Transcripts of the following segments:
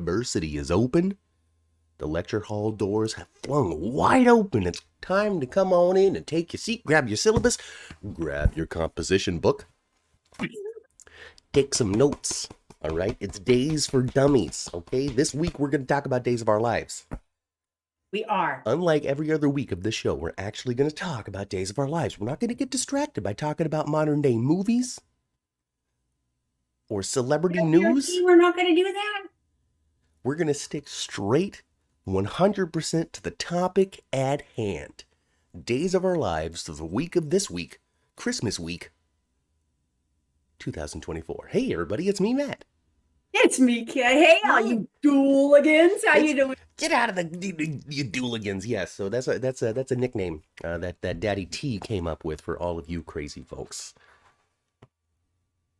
Varsity is open. The lecture hall doors have flung wide open. It's time to come on in and take your seat, grab your syllabus, grab your composition book, take some notes. All right, it's Days for Dummies. Okay, this week we're going to talk about days of our lives. We are. Unlike every other week of this show, we're actually going to talk about days of our lives. We're not going to get distracted by talking about modern day movies or celebrity news. We're not going to do that. We're going to stick straight 100% to the topic at hand. Days of our lives to the week of this week, Christmas week, 2024. Hey everybody, it's me, Matt. It's me, Kay. Hey, all you dooligans. How you doing? Get out of you dooligans. Yes, so that's a nickname that Daddy T came up with for all of you crazy folks.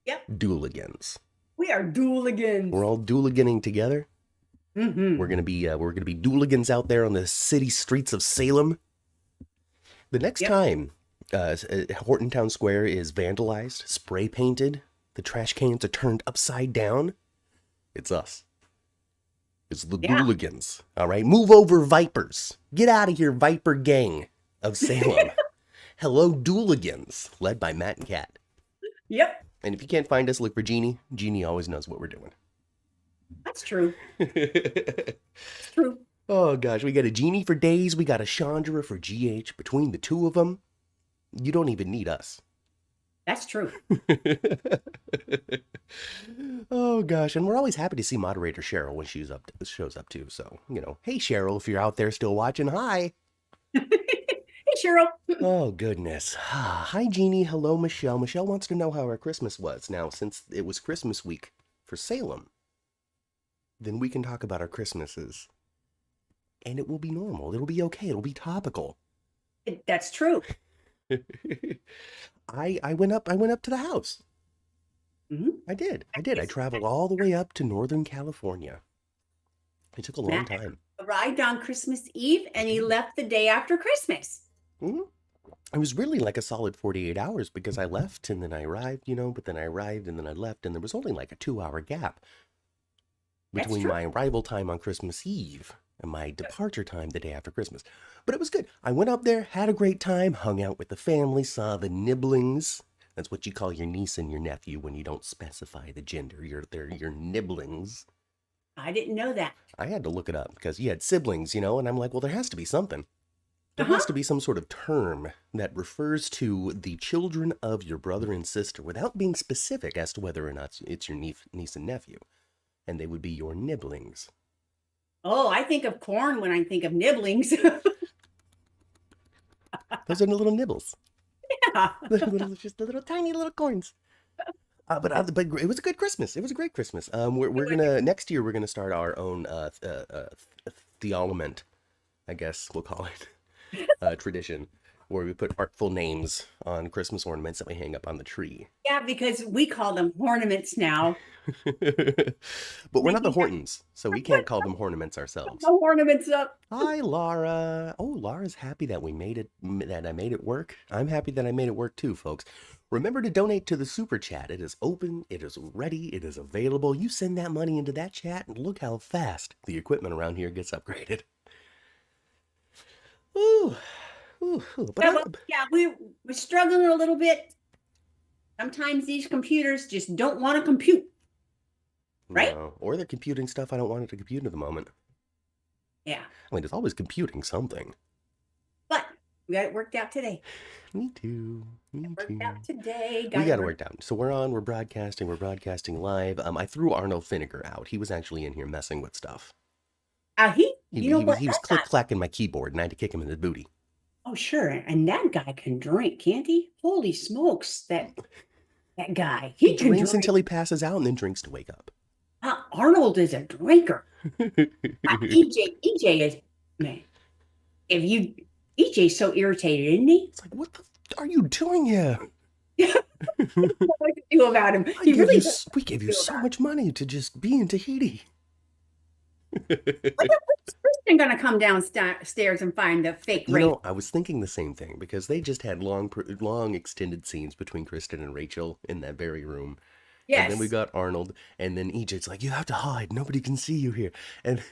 Yep. Dooligans. We are dooligans. We're all dooliganing together. Mm-hmm. We're gonna be dooligans out there on the city streets of Salem. The next time Horton Town Square is vandalized, spray painted, the trash cans are turned upside down, it's us. It's the dooligans. All right, move over, Vipers. Get out of here, Viper Gang of Salem. Hello, dooligans, led by Matt and Kat. Yep. And if you can't find us, look for Jeannie. Jeannie always knows what we're doing. That's true. It's true. Oh, gosh. We got a Jeannie for days. We got a Chandra for GH. Between the two of them, you don't even need us. That's true. Oh, gosh. And we're always happy to see moderator Cheryl when she shows up, too. So, hey, Cheryl, if you're out there still watching, hi. Hey, Cheryl. Oh, goodness. Hi, Jeannie. Hello, Michelle. Michelle wants to know how our Christmas was. Now, since it was Christmas week for Salem, then we can talk about our Christmases. And it will be normal. It'll be okay. It'll be topical. That's true. I went up to the house. Mm-hmm. I did. I traveled all the way up to Northern California. It took a long time. Arrived on Christmas Eve and he left the day after Christmas. Mm-hmm. It was really like a solid 48 hours because I left and then I arrived, but then I arrived and then I left, and there was only like a 2-hour gap between my arrival time on Christmas Eve and my departure time the day after Christmas. But it was good. I went up there, had a great time, hung out with the family, saw the nibblings. That's what you call your niece and your nephew when you don't specify the gender. They're your nibblings. I didn't know that. I had to look it up because you had siblings, and I'm like, well, there has to be something. There has to be some sort of term that refers to the children of your brother and sister without being specific as to whether or not it's your niece and nephew. And they would be your nibblings. Oh, I think of corn when I think of nibblings. Those are the little nibbles. Yeah. Just the little tiny little corns. But it was a good Christmas. It was a great Christmas. We're gonna next year we're gonna start our own theolament, I guess we'll call it, tradition, where we put artful names on Christmas ornaments that we hang up on the tree. Yeah, because we call them ornaments now. But we're not the Hortons, so we can't call them ornaments ourselves. No ornaments up. Hi, Laura. Oh, Laura's happy that I made it work. I'm happy that I made it work too, folks. Remember to donate to the super chat. It is open, it is ready, it is available. You send that money into that chat and look how fast the equipment around here gets upgraded. Ooh. But we're struggling a little bit. Sometimes these computers just don't want to compute. Right? No, or they're computing stuff I don't want it to compute at the moment. Yeah. I mean, it's always computing something. But we got it worked out today. Me too. Worked out today. We got it worked out. So we're broadcasting live. I threw Arnold Finnegar out. He was actually in here messing with stuff. He was click-clacking my keyboard and I had to kick him in the booty. Oh, sure. And that guy can drink, can't he? Holy smokes, that guy. He can drinks drink until he passes out and then drinks to wake up. Arnold is a drinker. EJ is, man. EJ's so irritated, isn't he? It's like, what the are you doing here? What to do about him? We gave you so much money to just be in Tahiti. When's Kristen gonna come downstairs and find the fake Rachel? I was thinking the same thing because they just had long extended scenes between Kristen and Rachel in that very room. And then we Yes. got Arnold, and then EJ's like, you have to hide. Nobody can see you here. And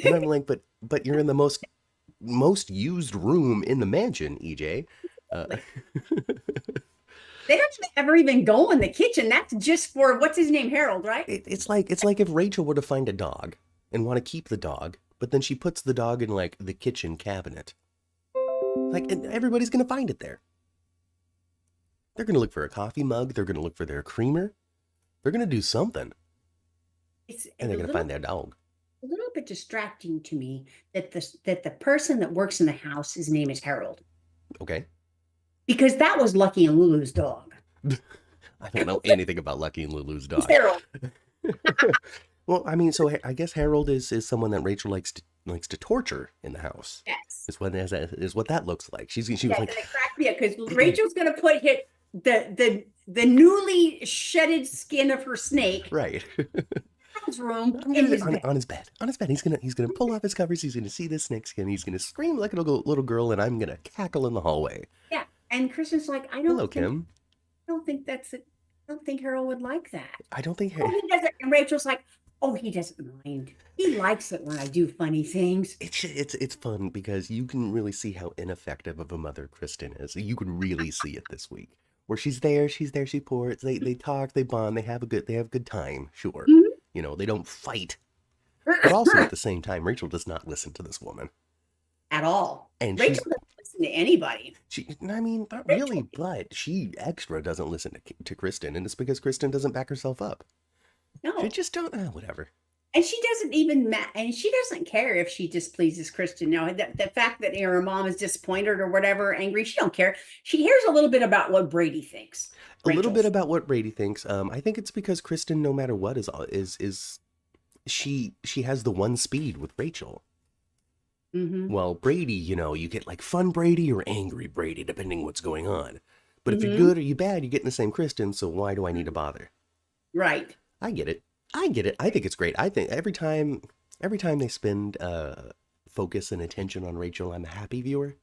I'm like, but you're in the most used room in the mansion, EJ. Uh, Like, they don't ever even go in the kitchen. That's just for what's his name, Harold, right? it's like if Rachel were to find a dog and want to keep the dog, but then she puts the dog in like the kitchen cabinet. Like, and everybody's gonna find it there. They're gonna look for a coffee mug. They're gonna look for their creamer. They're gonna do something, It's and they're gonna find their dog. a little bit distracting to me that the person that works in the house, his name is Harold, Okay. because that was Lucky and Lulu's dog. I don't know anything about Lucky and Lulu's It's dog. Harold. Well, I mean, so I guess Harold is someone that Rachel likes to torture in the house. Yes. Is what that looks like. She was Yeah, like, and it cracked me up because Rachel's gonna put the newly shedded skin of her snake right. Harold's room I'm in gonna, his on, bed. on his bed. On his bed. He's gonna pull off his covers. He's gonna see this snake skin. He's gonna scream like a little girl, and I'm gonna cackle in the hallway. Yeah, and Kristen's like, Hello, Kim. I don't think that's it. I don't think Harold would like that. I don't think Oh, he doesn't. And Rachel's like, oh, he doesn't mind. He likes it when I do funny things. it's fun because you can really see how ineffective of a mother Kristen is. You can really see it this week, where she's there, she supports, they talk, they bond, they have a good time. Sure, Mhm. you know, they don't fight, but also at the same time, Rachel does not listen to this woman. At all. And Rachel doesn't listen to anybody. I mean, not really, but she extra doesn't listen to Kristen, and it's because Kristen doesn't back herself up. No. She just don't, whatever. And she doesn't even and she doesn't care if she displeases Kristen. Now, the fact that her mom is disappointed or whatever, angry, she don't care. She hears a little bit about what Brady thinks. A little bit about what Brady thinks. I think it's because Kristen, no matter what, is she has the one speed with Rachel. Mm-hmm. Well, Brady, you get like fun Brady or angry Brady, depending what's going on. But if you're Mm-hmm. good or you bad, you get in the same Kristen, so why do I need to bother? Right. I get it. I think it's great. I think every time they spend focus and attention on Rachel, I'm a happy viewer.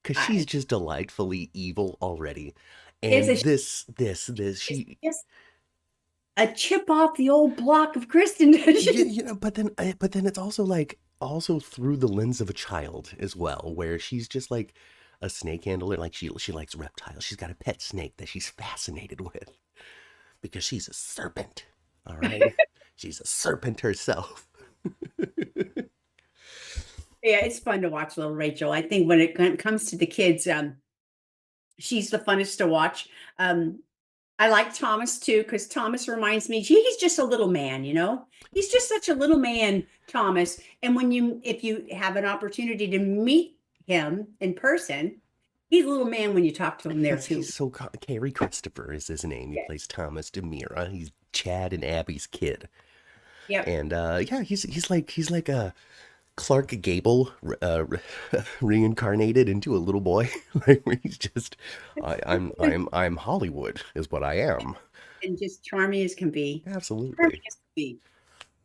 Because she's just delightfully evil already. And this, she... Just a chip off the old block of Kristen. But then it's also through the lens of a child as well, where she's just like a snake handler. Like she likes reptiles. She's got a pet snake that she's fascinated with because she's a serpent. All right, she's a serpent herself. Yeah, it's fun to watch little Rachel. I think when it comes to the kids, she's the funnest to watch. I like Thomas too, because Thomas reminds me, gee, he's just a little man, He's just such a little man, Thomas. And if you have an opportunity to meet him in person, he's a little man when you talk to him there too. He's so Carrie Christopher is his name. He plays Thomas DeMira. He's Chad and Abby's kid. Yeah. And he's like a Clark Gable reincarnated into a little boy. Like he's just I'm Hollywood is what I am. And just charming as can be. Absolutely. Charming as can be.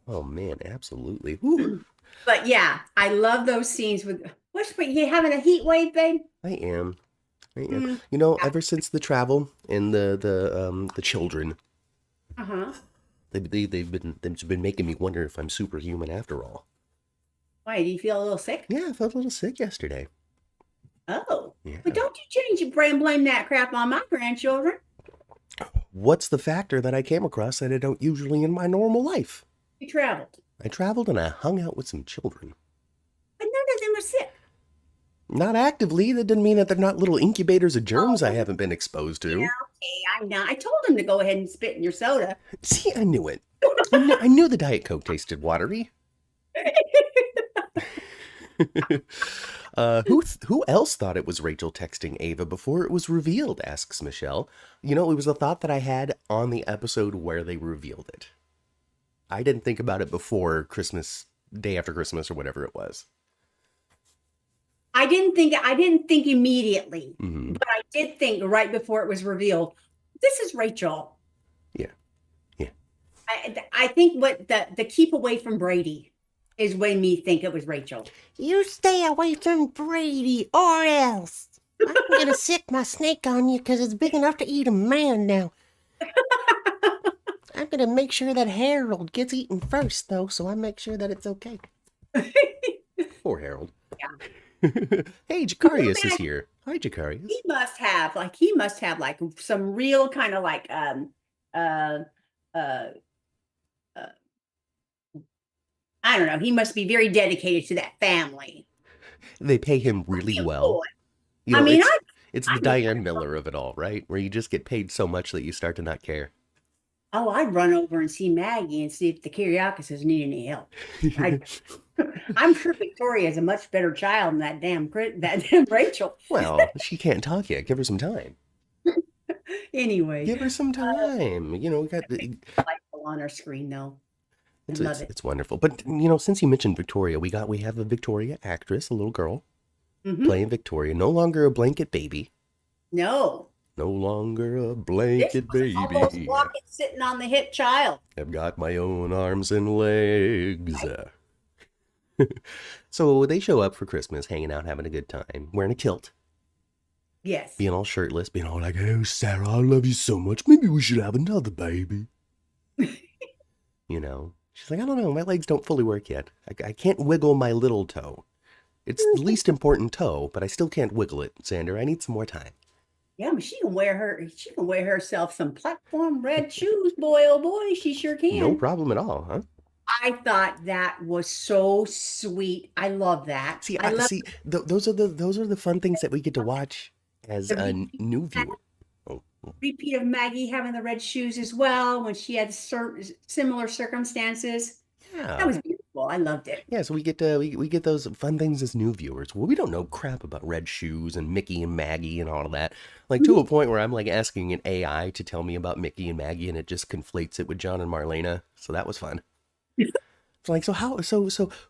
Oh man, absolutely. Woo. But yeah, I love those scenes with you having a heat wave, babe? I am. Ever since the travel and the children. Uh-huh. They've been making me wonder if I'm superhuman after all. Why, do you feel a little sick? Yeah, I felt a little sick yesterday. Oh. Yeah. But don't you change your brain, blame that crap on my grandchildren. What's the factor that I came across that I don't usually in my normal life? You traveled. I traveled and I hung out with some children. But none of them are sick. Not actively. That doesn't mean that they're not little incubators of germs I haven't been exposed to. Yeah, okay, I know. I told them to go ahead and spit in your soda. See, I knew it. I knew the Diet Coke tasted watery. Who else thought it was Rachel texting Ava before it was revealed, asks Michelle. It was a thought that I had on the episode where they revealed it. I didn't think about it before Christmas, day after Christmas or whatever it was. I didn't think immediately, Mm-hmm. but I did think right before it was revealed, this is Rachel. Yeah. I think what the keep away from Brady is when me think it was Rachel. You stay away from Brady or else. I'm gonna sick my snake on you because it's big enough to eat a man now. I'm going to make sure that Harold gets eaten first, though, so I make sure that it's okay. Poor Harold. Yeah. Hey, Jacarius is here. Hi, Jacarius. He must have like some real kind of like uh uh I don't know. He must be very dedicated to that family. They pay him really Good well. boy. You I know, mean, it's I the make Diane Miller of it all, right? Where you just get paid so much that you start to not care. I'd run over and see Maggie and see if the Kyriakis need any help. I'm sure Victoria is a much better child than that damn Rachel. Well, she can't talk yet. Give her some time. Anyway, Give her some time. You know, we got the delightful on our screen though. I love it. It's wonderful. But you know, since you mentioned Victoria, we have a Victoria actress, a little girl playing Victoria. No longer a blanket baby. No. No longer a blanket baby. Almost walking, sitting on the hip child. I've got my own arms and legs. So they show up for Christmas, hanging out, having a good time, wearing a kilt. Yes. Being all shirtless, being all like, "Oh, Sarah, I love you so much. Maybe we should have another baby." You know, she's like, "I don't know. My legs don't fully work yet. I can't wiggle my little toe. It's the least important toe, but I still can't wiggle it, Xander. I need some more time." Yeah, but she can wear herself some platform red shoes, boy, oh boy, she sure can. No problem at all, huh? I thought that was so sweet. I love that. See, I love those are the fun things that we get to watch as a new viewer. Oh. repeat of Maggie having the red shoes as well when she had similar circumstances. Yeah. That was beautiful. I loved it. Yeah, so we get we get those fun things as new viewers. Well, we don't know crap about red shoes and Mickey and Maggie and all of that. Like to a point where I'm like asking an AI to tell me about Mickey and Maggie, and it just conflates it with John and Marlena. So that was fun. It's like,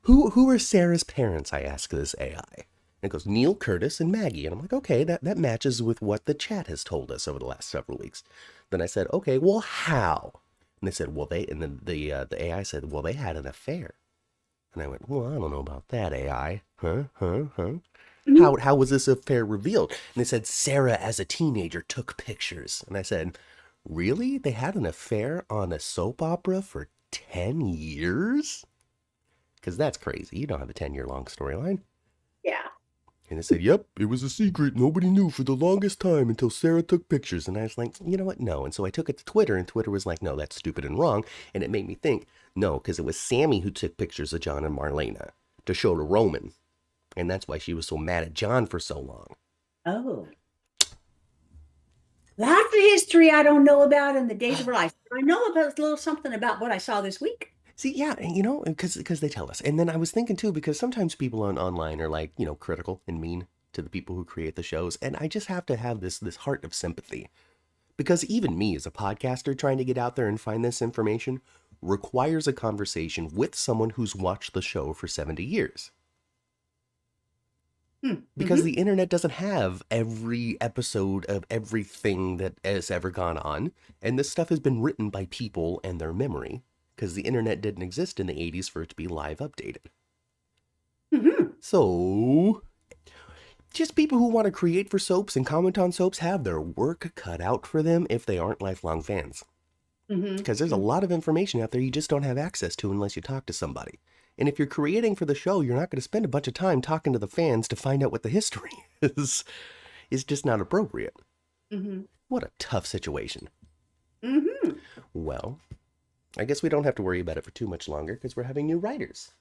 who are Sarah's parents? I ask this AI. And it goes, Neil, Curtis, and Maggie. And I'm like, okay, that matches with what the chat has told us over the last several weeks. Then I said, okay, well, how? And they said, well, and then the AI said, well, they had an affair. And I went, well, I don't know about that, AI. Huh? How was this affair revealed? And they said, Sarah, as a teenager, took pictures. And I said, really? They had an affair on a soap opera for 10 years? Because that's crazy. You don't have a 10-year-long storyline. Yeah. And they said, yep, it was a secret. Nobody knew for the longest time until Sarah took pictures. And I was like, you know what? No. And so I took it to Twitter, and Twitter was like, no, that's stupid and wrong. And it made me think, no, because it was Sammy who took pictures of John and Marlena to show to Roman. And that's why she was so mad at John for so long. Oh. Lots of history I don't know about in the days of her life. I know about a little something about what I saw this week. See, yeah, you know, because they tell us. And then I was thinking, too, because sometimes people online are like, you know, critical and mean to the people who create the shows. And I just have to have this heart of sympathy. Because even me as a podcaster trying to get out there and find this information requires a conversation with someone who's watched the show for 70 years. Because the internet doesn't have every episode of everything that has ever gone on. And this stuff has been written by people and their memory. Because the internet didn't exist in the 80s for it to be live updated. So, just people who want to create for soaps and comment on soaps have their work cut out for them if they aren't lifelong fans. Because there's a lot of information out there you just don't have access to unless you talk to somebody. And if you're creating for the show, you're not going to spend a bunch of time talking to the fans to find out what the history is. It's just not appropriate. What a tough situation. Well, I guess we don't have to worry about it for too much longer because we're having new writers.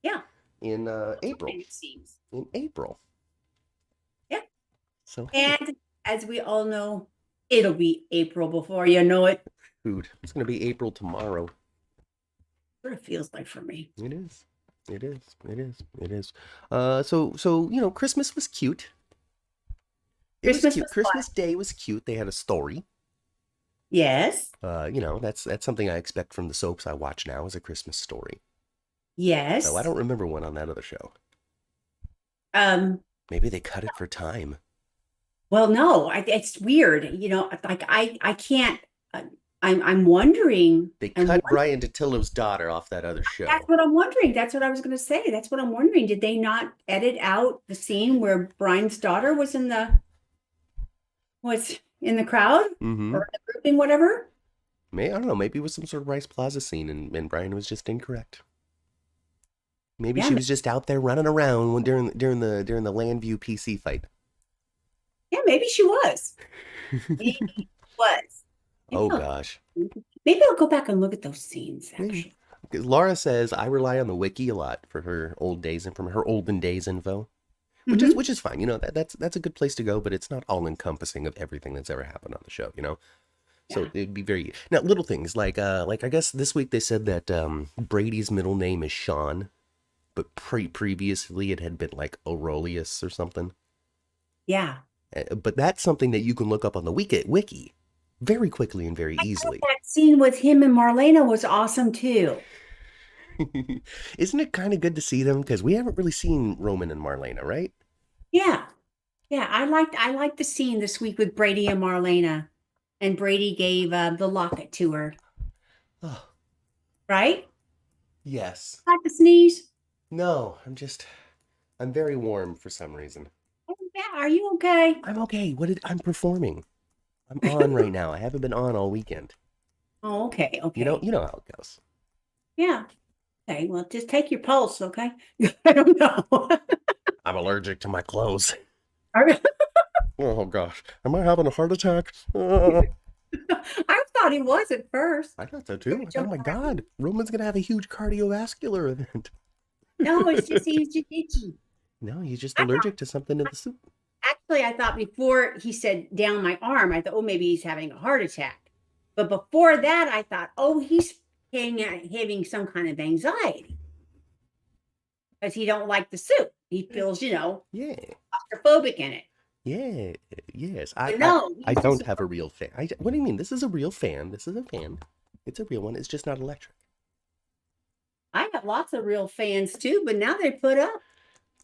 Yeah. In April. It seems. In April. Yeah. So. And as we all know, it'll be April before you know it. Food. It's going to be April tomorrow. What it feels like for me. It is. It is. It is. It is. So you know, Christmas was cute. Christmas was Christmas Day was cute. They had a story. Yes. You know, that's something I expect from the soaps I watch now is a Christmas story. Yes. So I don't remember one on that other show. Maybe they cut it for time. Well, no, it's weird. You know, like I can't. I'm wondering. They cut Brian DeTillo's daughter off that other show. That's what I'm wondering. That's what I was going to say. That's what I'm wondering. Did they not edit out the scene where Brian's daughter was in the crowd or the grouping, whatever? I don't know. Maybe it was some sort of Rice Plaza scene, and Brian was just incorrect. Maybe Yeah, she was just out there running around during the Landview PC fight. yeah, maybe she was. Maybe she was. Oh Yeah. gosh. Maybe I'll go back and look at those scenes, actually. Because Laura says I rely on the wiki a lot for her old days and from her olden days info, Mhm. which is fine. You know, that's a good place to go, but it's not all encompassing of everything that's ever happened on the show. You know. So Yeah. it'd be very now little things like I guess this week they said that Brady's middle name is Sean, but previously it had been like Aurelius or something. Yeah. But that's something that you can look up on the wiki very quickly and very I thought easily. that scene with him and Marlena was awesome too. Isn't it kind of good to see them? Because we haven't really seen Roman and Marlena, right? Yeah. Yeah. I liked the scene this week with Brady and Marlena. And Brady gave the locket to her, Oh, right? yes. Like to sneeze? No, I'm very warm for some reason. Oh, yeah. Are you okay? I'm okay. I'm performing. I'm on right now. I haven't been on all weekend. Oh, okay. You Okay. know how it goes. Yeah. Okay. Well, just take your pulse, okay? I don't know. I'm allergic to my clothes. Are you- Oh gosh, am I having a heart attack? I thought he was at first. I thought so too. Oh my God, Roman's gonna have a huge cardiovascular event. No, it's just he's just itchy. No, he's just I thought, allergic to something in the soup. actually, I thought before he said down my arm, I thought, oh, maybe he's having a heart attack. But before that, I thought, oh, he's having some kind of anxiety because he don't like the soup. He feels, Yeah, claustrophobic in it. yeah, yes. But no, I he's don't just have a real fan. What do you mean? This is a real fan. This is a fan. It's a real one. It's just not electric. I have lots of real fans too, but now they put up.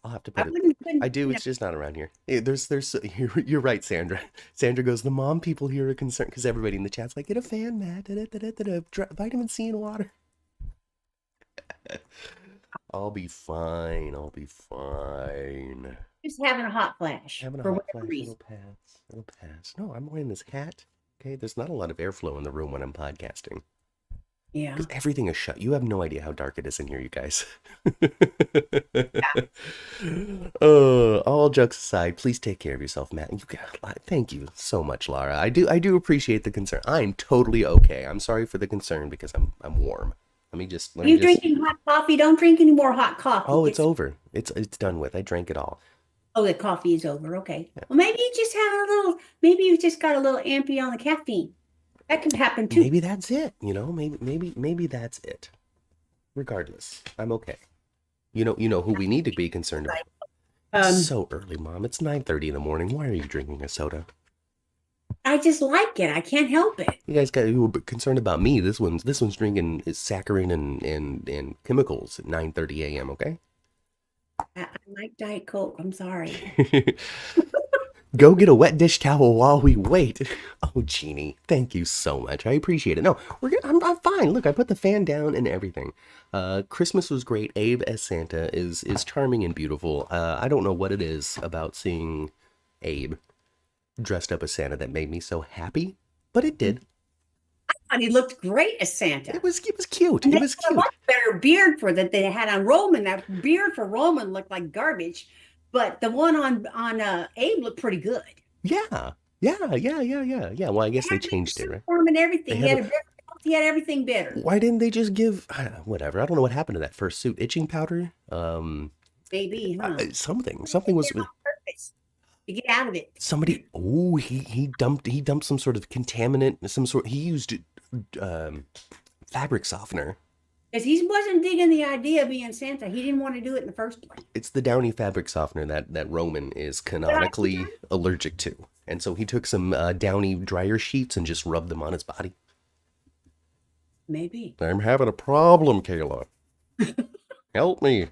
I'll have to I put it. wouldn't, I do. It's just not around here. You're right, Sandra. Sandra goes, the mom people here are concerned because everybody in the chat's like, get a fan, Matt. Vitamin C and water. I'll be fine. I'll be fine. just having a hot flash Having a for hot whatever flash. reason. It'll pass. It'll pass. No, I'm wearing this hat. Okay, there's not a lot of airflow in the room when I'm podcasting Yeah. because everything is shut. You have no idea how dark it is in here, you guys. All jokes aside, please take care of yourself, Matt. Thank you so much, Laura. I do appreciate the concern. I'm totally okay. I'm sorry for the concern because I'm warm. Let me just. Are you drinking hot coffee? Don't drink any more hot coffee. Oh, it's over. It's done with. I drank it all. Oh, the coffee is over. Okay. Yeah. Well, maybe you just have a little. Maybe you just got a little ampy on the caffeine. That can happen too. Maybe that's it. Maybe that's it. Regardless, I'm okay. You know who we need to be concerned about. It's so early, Mom. It's 9:30 in the morning. Why are you drinking a soda? I just like it. I can't help it. You guys were concerned about me. This one's drinking saccharin and chemicals at 9:30 a.m. Okay. I like Diet Coke. I'm sorry. Go get a wet dish towel while we wait. Oh, Jeannie, thank you so much. I appreciate it. No, I'm fine. Look, I put the fan down and everything. Christmas was great. Abe as Santa is charming and beautiful. I don't know what it is about seeing Abe dressed up as Santa that made me so happy, but it did. I thought he looked great as Santa. It was cute. And It they was had a cute. much better beard for that they had on Roman. That beard for Roman looked like garbage, but the one on Abe looked pretty good. Yeah. Well, I guess they changed it, right? Form and everything. They He had had a better, he had everything better. Why didn't they just give whatever? I don't know what happened to that first suit. Itching powder? Maybe, huh? Something They was did it on purpose to get out of it. somebody. Oh, he dumped some sort of contaminant. He used fabric softener. Because he wasn't digging the idea of being Santa. He didn't want to do it in the first place. It's the Downy fabric softener that Roman is canonically allergic to, and so he took some Downy dryer sheets and just rubbed them on his body. Maybe. I'm having a problem, Kayla. Help me.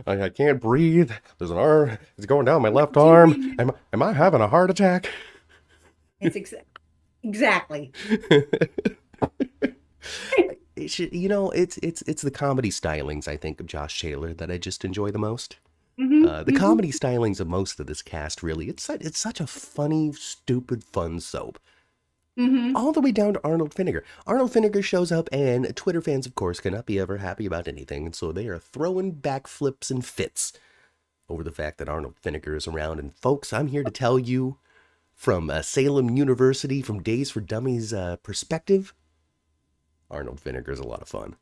I can't breathe. There's an arm. It's going down my left arm. Am I having a heart attack? It's exactly. It's the comedy stylings, I think, of Josh Taylor that I just enjoy the most. Mm-hmm. The comedy stylings of most of this cast, really, it's such a funny, stupid, fun soap. All the way down to Arnold Finnegar. Arnold Finnegar shows up, and Twitter fans, of course, cannot be ever happy about anything, and so they are throwing backflips and fits over the fact that Arnold Finnegar is around. And folks, I'm here to tell you, from Salem University, from Days for Dummies perspective, Arnold Finnegar is a lot of fun.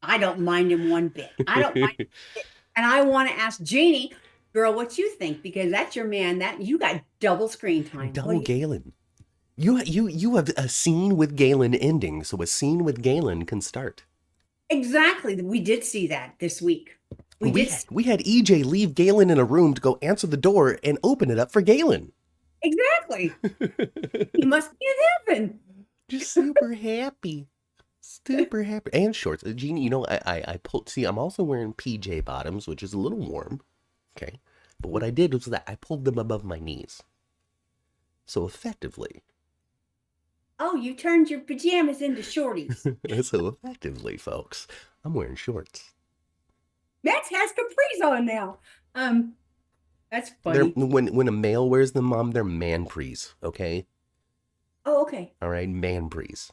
I don't mind him one bit. I don't mind him one bit. And I want to ask Jeannie, girl, what you think? Because that's your man. That you got double screen time. Double Galen. You have a scene with Galen ending, so a scene with Galen can start. Exactly. We did see that this week. We had EJ leave Galen in a room to go answer the door and open it up for Galen. Exactly. He must be in heaven. Just super happy. Super happy. And shorts. Jeannie, I pulled, see, I'm also wearing PJ bottoms, which is a little warm. Okay. But what I did was that I pulled them above my knees. So effectively. Oh, you turned your pajamas into shorties. So effectively, folks, I'm wearing shorts. Matt has capris on now. That's funny. When a male wears them, Mom, they're man-prees, okay? Oh, okay. All right, man-prees.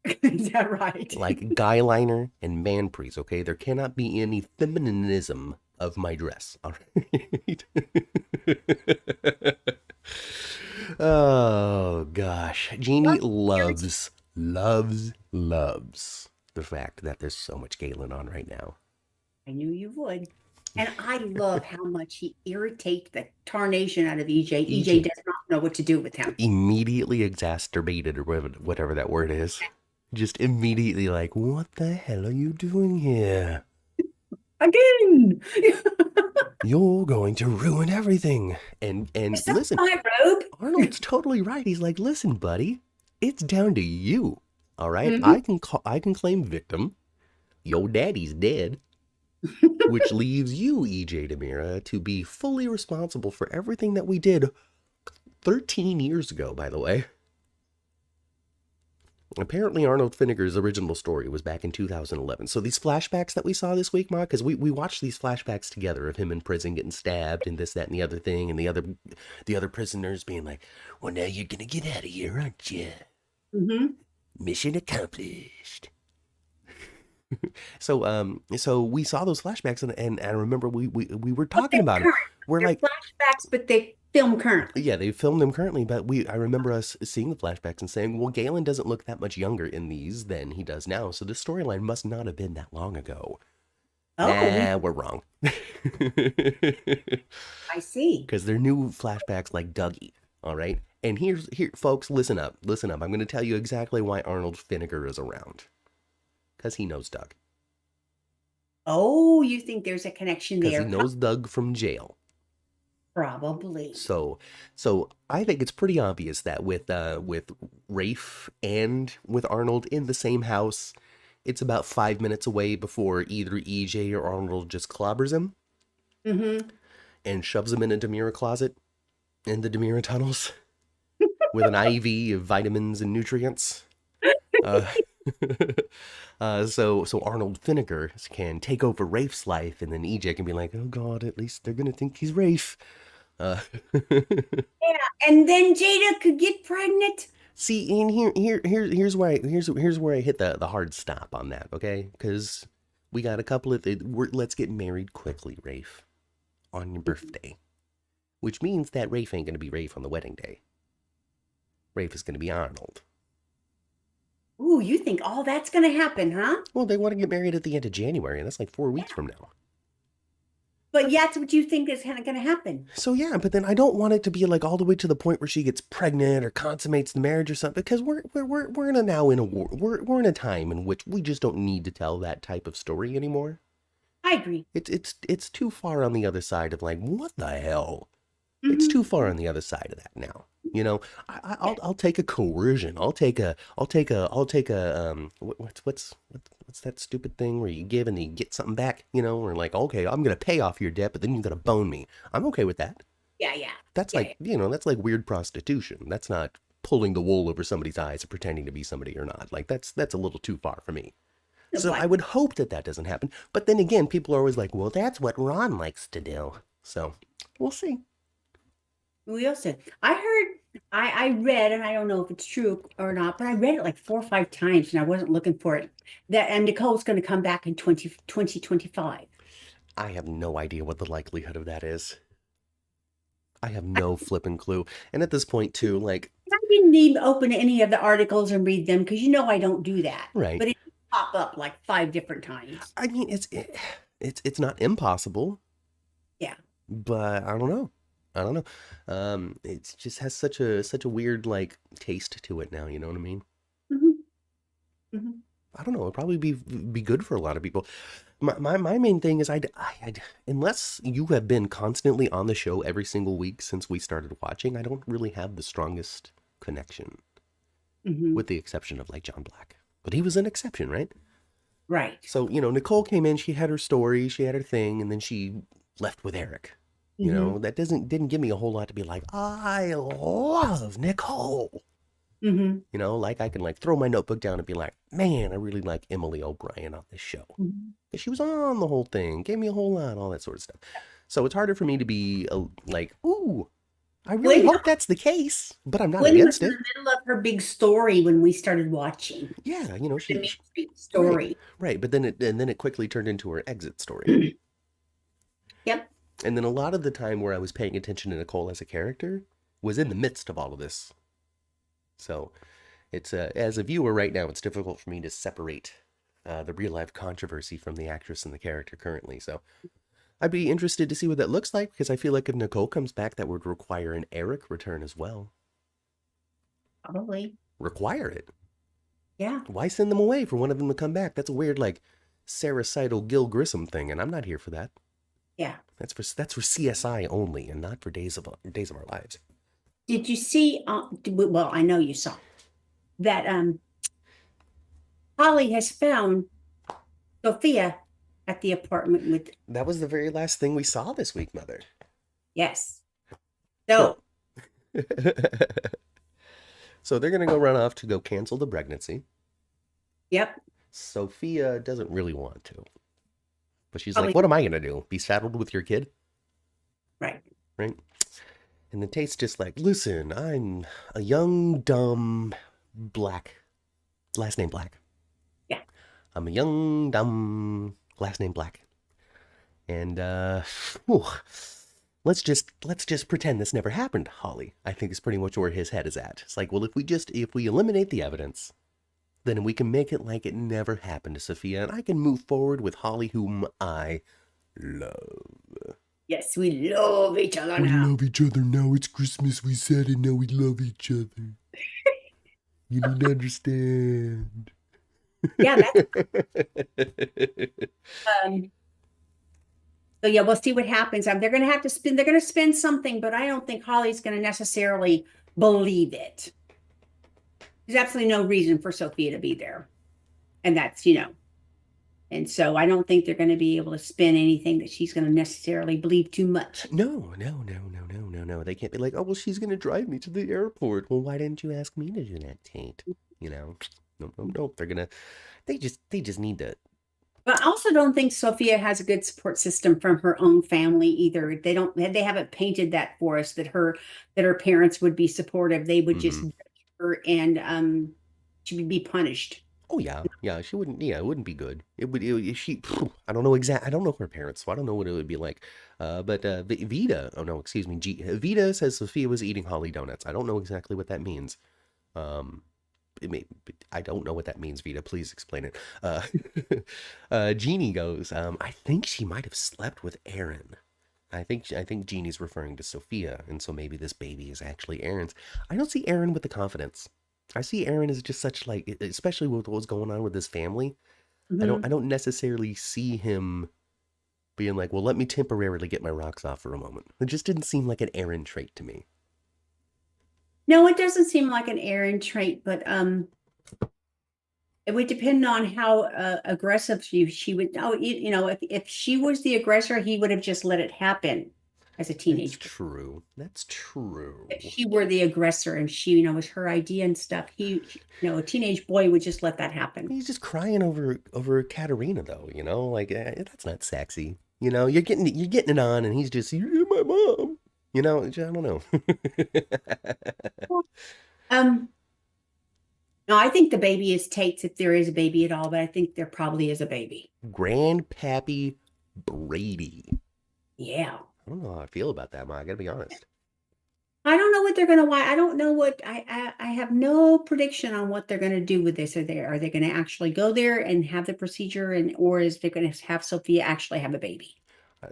Is that right? Like guy liner and man-prees, okay? There cannot be any femininism of my dress, all right? Oh, gosh. Jeannie loves the fact that there's so much Galen on right now. I knew you would. And I love how much he irritates the tarnation out of EJ. EJ does not know what to do with him. Immediately exacerbated, or whatever that word is. Just immediately like, what the hell are you doing here? Again! You're going to ruin everything. And listen, my robe. Arnold's totally right. He's like, listen, buddy, it's down to you. All right, I can claim victim. Your daddy's dead. Which leaves you, EJ Demira, to be fully responsible for everything that we did 13 years ago, by the way. Apparently, Arnold Finnegar's original story was back in 2011. So these flashbacks that we saw this week, Ma, because we watched these flashbacks together of him in prison getting stabbed and this, that, and the other thing, and the other prisoners being like, well, now you're going to get out of here, aren't you? Mission accomplished. So we saw those flashbacks, and I remember we were talking about it. They're like flashbacks, but they film currently. Yeah, they filmed them currently, but I remember us seeing the flashbacks and saying, well, Galen doesn't look that much younger in these than he does now, so this storyline must not have been that long ago. Oh, nah, we're wrong. I see. Because they're new flashbacks like Dougie, all right? And here, folks, listen up. I'm going to tell you exactly why Arnold Finnegar is around. Because he knows Doug. Oh, you think there's a connection there? Because he knows Doug from jail. Probably. So I think it's pretty obvious that with Rafe and with Arnold in the same house, it's about 5 minutes away before either EJ or Arnold just clobbers him and shoves him in a Demira closet in the Demira tunnels with an IV of vitamins and nutrients. So Arnold Finnegar can take over Rafe's life, and then EJ can be like, oh God, at least they're gonna think he's Rafe. Yeah, and then Jada could get pregnant. See, and here's where I hit the hard stop on that, okay? Because we got a couple of let's get married quickly, Rafe, on your birthday, which means that Rafe ain't gonna be Rafe on the wedding day. Rafe is gonna be Arnold. Ooh, you think all that's going to happen, huh? Well, they want to get married at the end of January, and that's like 4 weeks from now. But yeah, that's what you think is going to happen. So yeah, but then I don't want it to be like all the way to the point where she gets pregnant or consummates the marriage or something, because we're in a time in which we just don't need to tell that type of story anymore. I agree. It's too far on the other side of like, what the hell? It's too far on the other side of that now. You know, I'll take a coercion. I'll take a what's that stupid thing where you give and you get something back, you know, or like, okay, I'm going to pay off your debt, but then you got to bone me. I'm okay with that. Yeah. That's you know, that's like weird prostitution. That's not pulling the wool over somebody's eyes and pretending to be somebody or not. Like that's a little too far for me. So I would hope that that doesn't happen. But then again, people are always like, well, that's what Ron likes to do. So we'll see. We also, I read, and I don't know if it's true or not, but I read it like 4 or 5 times and I wasn't looking for it, that Nicole's going to come back in 2025. I have no idea what the likelihood of that is. I have no flipping clue. And at this point, too, like, I didn't even open any of the articles and read them because I don't do that. right. But it pop up like 5 different times. I mean, it's not impossible. Yeah. But I don't know. It just has such a weird like taste to it now. You know what I mean? Mm-hmm. I don't know. It'd probably be good for a lot of people. My main thing is I unless you have been constantly on the show every single week since we started watching, I don't really have the strongest connection, with the exception of like John Black. But he was an exception, right? Right. So, Nicole came in, she had her story, she had her thing, and then she left with Eric. That didn't give me a whole lot to be like, I love Nicole. Like I can like throw my notebook down and be like, man, I really like Emily O'Brien on this show. She was on the whole thing, gave me a whole lot, all that sort of stuff. So it's harder for me to be like, ooh, I really hope that's the case, but I'm not against it. Was in the middle of her big story when we started watching. Yeah, she story. Right, but then it quickly turned into her exit story. Yep. And then a lot of the time where I was paying attention to Nicole as a character was in the midst of all of this. So it's as a viewer right now, it's difficult for me to separate the real life controversy from the actress and the character currently. So I'd be interested to see what that looks like, because I feel like if Nicole comes back, that would require an Eric return as well. Probably. Require it. Yeah. Why send them away for one of them to come back? That's a weird like Sarah Gil Grissom thing, and I'm not here for that. Yeah. That's for CSI only, and not for Days of Our Lives. Did you see? Well, I know you saw that. Holly has found Sophia at the apartment with. That was the very last thing we saw this week, Mother. Yes. So. So they're gonna go run off to go cancel the pregnancy. Yep. Sophia doesn't really want to. But she's like, what am I going to do? Be saddled with your kid? Right. Right? And then Tate's just like, listen, I'm a young, dumb, black. Last name Black. Yeah. I'm a young, dumb, last name Black. And, let's just pretend this never happened, Holly. I think is pretty much where his head is at. It's like, well, if we eliminate the evidence, then we can make it like it never happened to Sophia, and I can move forward with Holly, whom I love. Yes, we love each other now. We love each other now. It's Christmas, we said, and now we love each other. You need to understand. Yeah, that's... So yeah, we'll see what happens. They're going to have to spin. They're going to spin something, but I don't think Holly's going to necessarily believe it. There's absolutely no reason for Sophia to be there. And that's, and so I don't think they're going to be able to spin anything that she's going to necessarily believe too much. No. They can't be like, oh, well, she's going to drive me to the airport. Well, why didn't you ask me to do that, Tate? No. They just need to. But I also don't think Sophia has a good support system from her own family either. They haven't painted that for us, that her parents would be supportive. They would just and she would be punished. Oh yeah, she wouldn't. Yeah, it wouldn't be good. I don't know her parents, so I don't know what it would be like. But Vita. Oh no, excuse me. Vita says Sophia was eating Holly donuts. I don't know exactly what that means. I don't know what that means, Vita. Please explain it. Jeannie goes, I think she might have slept with Aaron. I think Jeannie's referring to Sophia, and so maybe this baby is actually Aaron's. I don't see Aaron with the confidence. I see Aaron as just such like, especially with what's going on with his family. I don't necessarily see him being like, well, let me temporarily get my rocks off for a moment. It just didn't seem like an Aaron trait to me. No, it doesn't seem like an Aaron trait, but it would depend on how aggressive she would. Oh, if she was the aggressor, he would have just let it happen. as a That's teenage boy. true. That's true. If she were the aggressor and she, was her idea and stuff, a teenage boy would just let that happen. He's just crying over Katerina though, like that's not sexy. You're getting it on, and he's just, you're my mom. I don't know. Um, no, I think the baby is Tate's if there is a baby at all, but I think there probably is a baby. Grandpappy Brady. Yeah. I don't know how I feel about that, Ma. I gotta be honest. I don't know what they're gonna I don't know what I have no prediction on what they're gonna do with this. Are they gonna actually go there and have the procedure, or is they gonna have Sophia actually have a baby?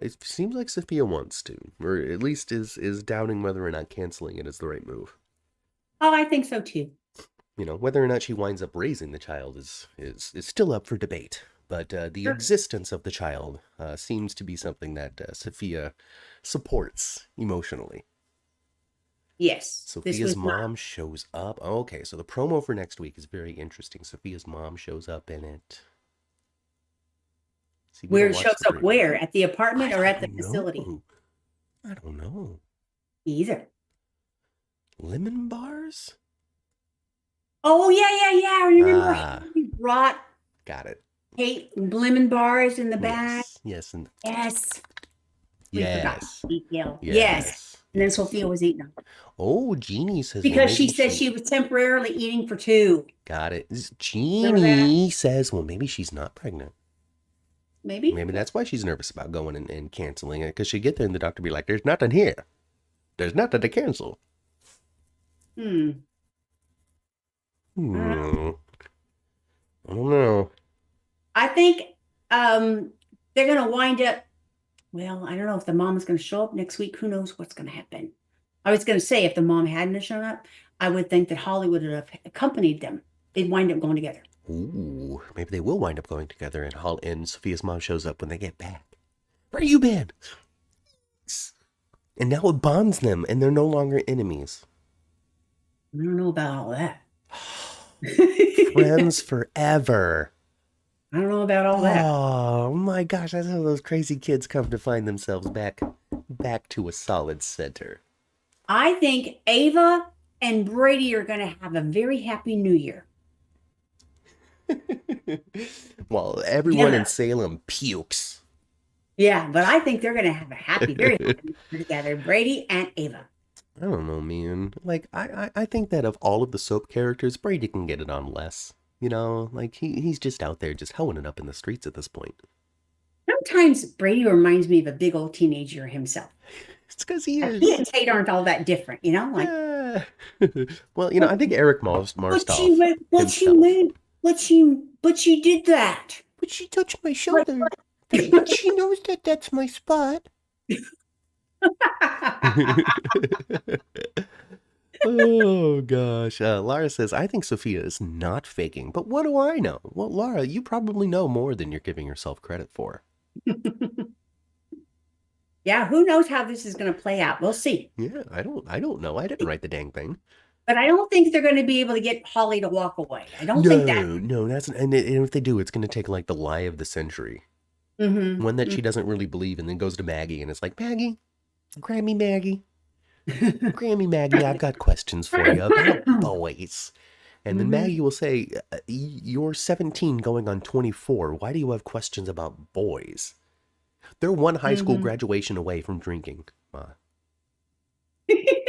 It seems like Sophia wants to, or at least is doubting whether or not canceling it is the right move. Oh, I think so too. Whether or not she winds up raising the child is still up for debate. But the Sure. existence of the child seems to be something that Sophia supports emotionally. Yes. Sophia's mom shows up. Oh, okay, so the promo for next week is very interesting. Sophia's mom shows up in it. See, where it shows up where? At the apartment or at the know. facility? I don't know. Either. Lemon bars? Oh, yeah. I remember how he brought got it. Tate lemon bars in the bag. Yes. Yes. Yes. Detail. Yes. And then Sophia was eating them. Oh, Jeannie says... Because she said she was temporarily eating for two. Got it. Jeannie says, well, maybe she's not pregnant. Maybe that's why she's nervous about going and canceling it. Because she'd get there and the doctor be like, there's nothing here. There's nothing to cancel. I don't know. I think they're going to wind up, well, I don't know if the mom is going to show up next week. Who knows what's going to happen? I was going to say if the mom hadn't shown up, I would think that Holly would have accompanied them. They'd wind up going together. Ooh, maybe they will wind up going together, and Sophia's mom shows up when they get back. Where you been? And now it bonds them, and they're no longer enemies. I don't know about all that. Friends forever. I don't know about all that. Oh my gosh, that's how those crazy kids come to find themselves back to a solid center. I think Ava and Brady are going to have a very happy new year. Well, everyone in Salem pukes. Yeah, but I think they're going to have a happy, very happy year together, Brady and Ava. I don't know, man. Like, I think that of all of the soap characters, Brady can get it on less. Like he's just out there just hoeing it up in the streets at this point. Sometimes Brady reminds me of a big old teenager himself. It's because he is. He and Tate aren't all that different, Like, well, I think Eric Marstoff. But she did that. But she touched my shoulder. She knows that that's my spot. Oh gosh. Lara says, I think Sophia is not faking, but what do I know? Well, Lara, you probably know more than you're giving yourself credit for. Yeah, who knows how this is going to play out? We'll see. Yeah, I don't know. I didn't write the dang thing. But I don't think they're going to be able to get Holly to walk away. I don't think that. No, and if they do, it's going to take like the lie of the century. One that she doesn't really believe, and then goes to Maggie, and it's like, Maggie, Grammy Maggie. Grammy Maggie, I've got questions for you about boys. And then Maggie will say, you're 17 going on 24. Why do you have questions about boys? They're one high school graduation away from drinking.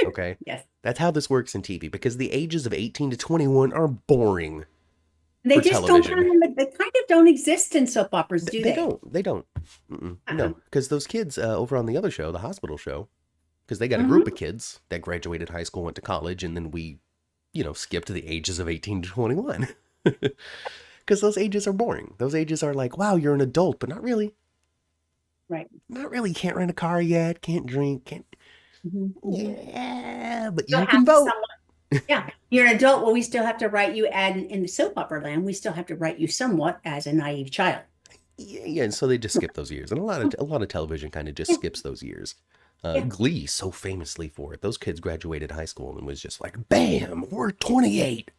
Okay? Yes. That's how this works in TV, because the ages of 18 to 21 are boring. They just don't kind of don't exist in soap operas, do they? They don't. No, because those kids over on the other show, the hospital show, because they got a group of kids that graduated high school, went to college, and then we, skipped the ages of 18 to 21. Because those ages are boring. Those ages are like, wow, you're an adult, but not really. Right. Not really. Can't rent a car yet. Can't drink. Can't. Yeah, but you can vote. Yeah, you're an adult. Well, we still have to write you, and in the soap opera land, we still have to write you somewhat as a naive child. Yeah, and so they just skip those years, and a lot of television kind of just skips those years. Glee, so famously for it. Those kids graduated high school and was just like, bam, we're 28.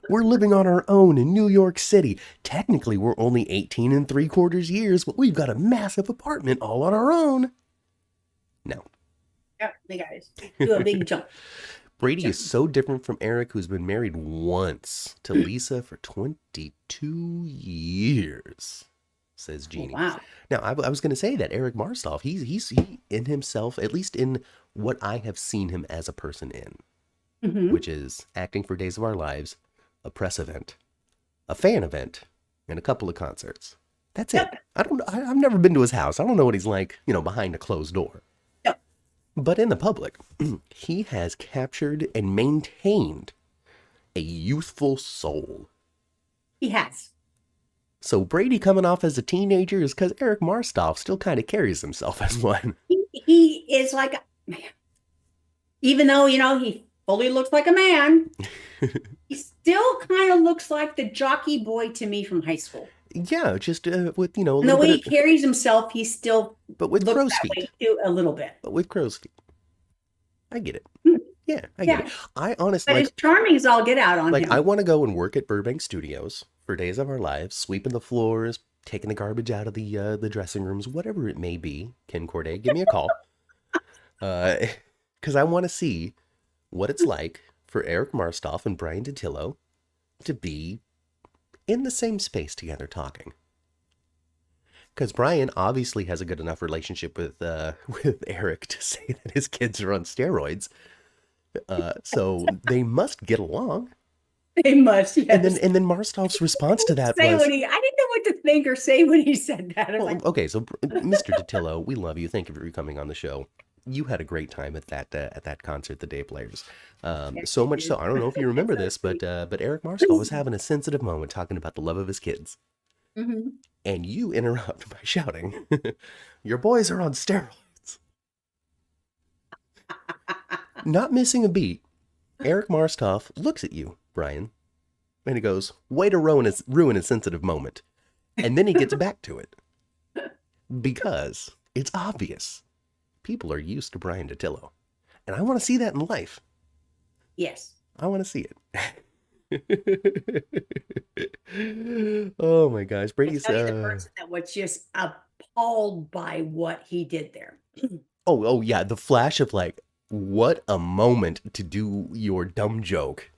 We're living on our own in New York City. Technically, we're only 18 and 3/4 years, but we've got a massive apartment all on our own. No. Yep, they got to do a big jump. Brady is so different from Eric, who's been married once to Lisa for 22 years, says Jeannie. Oh, wow. Now, I was going to say that Eric Marstoff, he in himself, at least in what I have seen him as a person in, which is acting for Days of Our Lives, a press event, a fan event, and a couple of concerts. That's it. I've never been to his house. I don't know what he's like, behind a closed door. Yep. But in the public, he has captured and maintained a youthful soul. He has. So Brady coming off as a teenager is because Eric Marstoff still kind of carries himself as one. He is like, even though, he fully looks like a man, he still kind of looks like the jockey boy to me from high school. Yeah, just with, And the way he carries himself, he still but with looks crow's that feet. way too, a little bit. But with crow's feet. I get it. Yeah, I get it. I honestly, But it's charming as all get out on him. I want to go and work at Burbank Studios for Days of Our Lives, sweeping the floors, taking the garbage out of the dressing rooms, whatever it may be. Ken Corday, give me a call. Because I want to see what it's like for Eric Marstoff and Brian DiTillo to be in the same space together talking. Because Brian obviously has a good enough relationship with Eric to say that his kids are on steroids. So they must get along. They must, yes. And then Marstoff's response to that I was... didn't know what to think or say when he said that. Okay, so Mr. DiTillo, we love you. Thank you for coming on the show. You had a great time at that concert, the Day Players. So much so, I don't know if you remember this, but Eric Marstoff was having a sensitive moment talking about the love of his kids. Mm-hmm. And you interrupt by shouting, "Your boys are on steroids." Not missing a beat, Eric Marstoff looks at you, Brian, and he goes, "Way to ruin a sensitive moment." And then he gets back to it. Because it's obvious. People are used to Brian DiTillo. And I want to see that in life. Yes. I want to see it. Oh my gosh. Brady's the person that was just appalled by what he did there. Oh yeah, the flash of like, what a moment to do your dumb joke.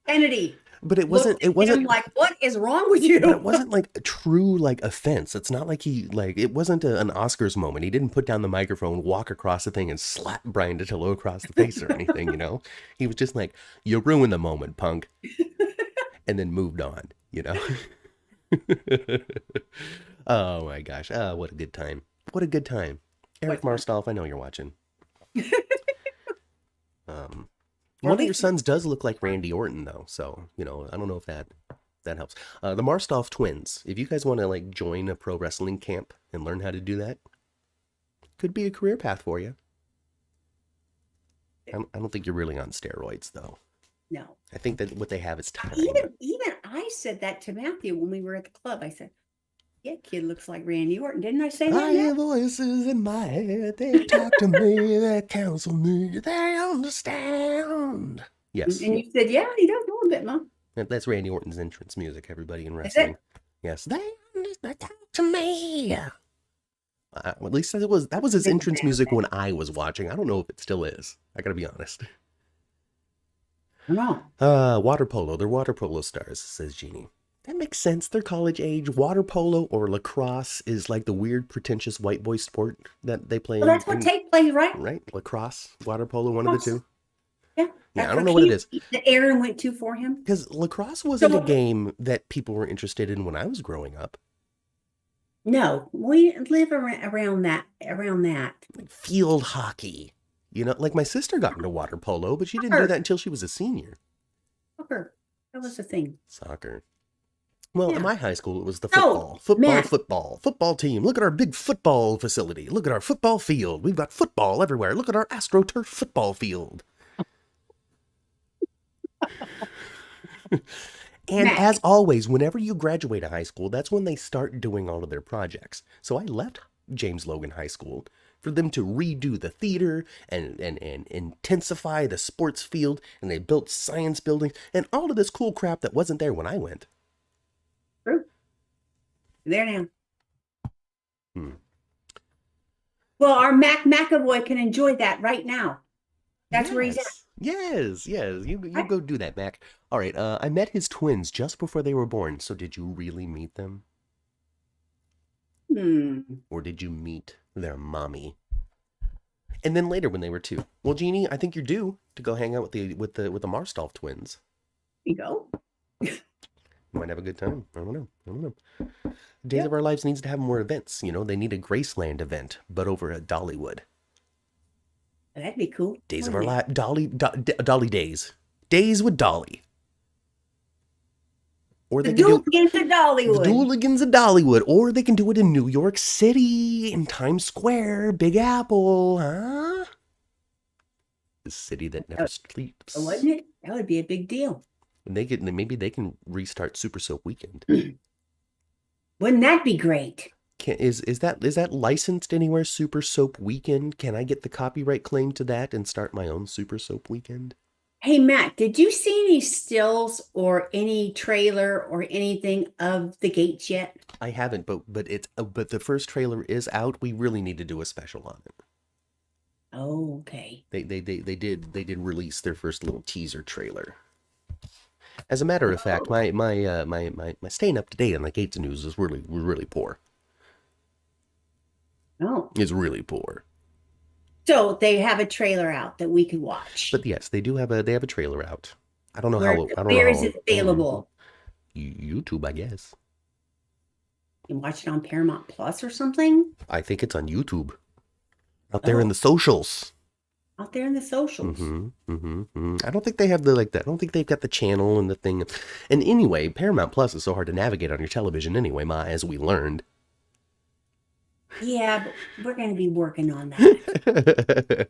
Kennedy. But it wasn't like, what is wrong with you? But it wasn't like a true like offense. It's not like it wasn't an Oscars moment. He didn't put down the microphone, walk across the thing and slap Brian DiTillo across the face or anything, He was just like, "You ruined the moment, punk." And then moved on, Oh my gosh. What a good time. What a good time. Eric Marstoff, I know you're watching. One of your sons does look like Randy Orton, though. So, I don't know if that helps. The Marstoff twins, if you guys want to like join a pro wrestling camp and learn how to do that, could be a career path for you. I don't think you're really on steroids, though. No. I think that what they have is time. Even I said that to Matthew when we were at the club. I said, "Yeah, kid looks like Randy Orton." Didn't I say that? I hear voices in my head. They talk to me. They counsel me. They understand. Yes. And you said, "Yeah, he does know a bit, Mom." That's Randy Orton's entrance music, everybody in wrestling. Yes. They talk to me. At least that was his entrance music when I was watching. I don't know if it still is. I gotta be honest. No. Water polo. They're water polo stars, says Jeannie. That makes sense. They're college age. Water polo or lacrosse is like the weird, pretentious white boy sport that they play. Well, that's what Tate plays, right? Right? Lacrosse, water polo, one of the two. Yeah. Yeah, I don't know what it is. That Aaron went to for him. Because lacrosse wasn't a game that people were interested in when I was growing up. No, we live around that. Like field hockey. Like my sister got into water polo, but she didn't do that until she was a senior. Soccer. That was the thing. Soccer. Well, in my high school, it was the Matt. football team. Look at our big football facility. Look at our football field. We've got football everywhere. Look at our AstroTurf football field. And Matt. As always, whenever you graduate a high school, that's when they start doing all of their projects. So I left James Logan High School for them to redo the theater and intensify the sports field, and they built science buildings and all of this cool crap that wasn't there when I went. True. There now. Hmm. Well, our Mac McAvoy can enjoy that right now. That's where he's at. Yes. You go do that, Mac. All right. I met his twins just before they were born. So did you really meet them? Or did you meet their mommy? And then later when they were 2. Well, Jeannie, I think you're due to go hang out with the Marstolf twins. There you go. You might have a good time. I don't know. Days of Our Lives needs to have more events. You know, they need a Graceland event, but over at Dollywood. That'd be cool. Days of Our Lives, Dolly Days. Days with Dolly. Or they the Dooligans of Dollywood. The Dooligans of Dollywood. Or they can do it in New York City, in Times Square, Big Apple, huh? The city that never sleeps. Wouldn't it? That would be a big deal. And maybe they can restart Super Soap Weekend. Wouldn't that be great? Is that licensed anywhere? Super Soap Weekend? Can I get the copyright claim to that and start my own Super Soap Weekend? Hey Matt, did you see any stills or any trailer or anything of the gates yet? I haven't, but the first trailer is out. We really need to do a special on it. Oh, okay. They did release their first little teaser trailer. As a matter of fact, my staying up to date on the Gates news is really poor. Oh, It's really poor. so they have a trailer out that we can watch. But yes, they have a trailer out. I don't know Where is it available? YouTube, I guess. You can watch it on Paramount Plus or something? I think it's on YouTube. Out there in the socials. Out there in the socials. I don't think they have I don't think they've got the channel and the thing. And anyway, Paramount Plus is so hard to navigate on your television anyway, as we learned. Yeah, but we're going to be working on that.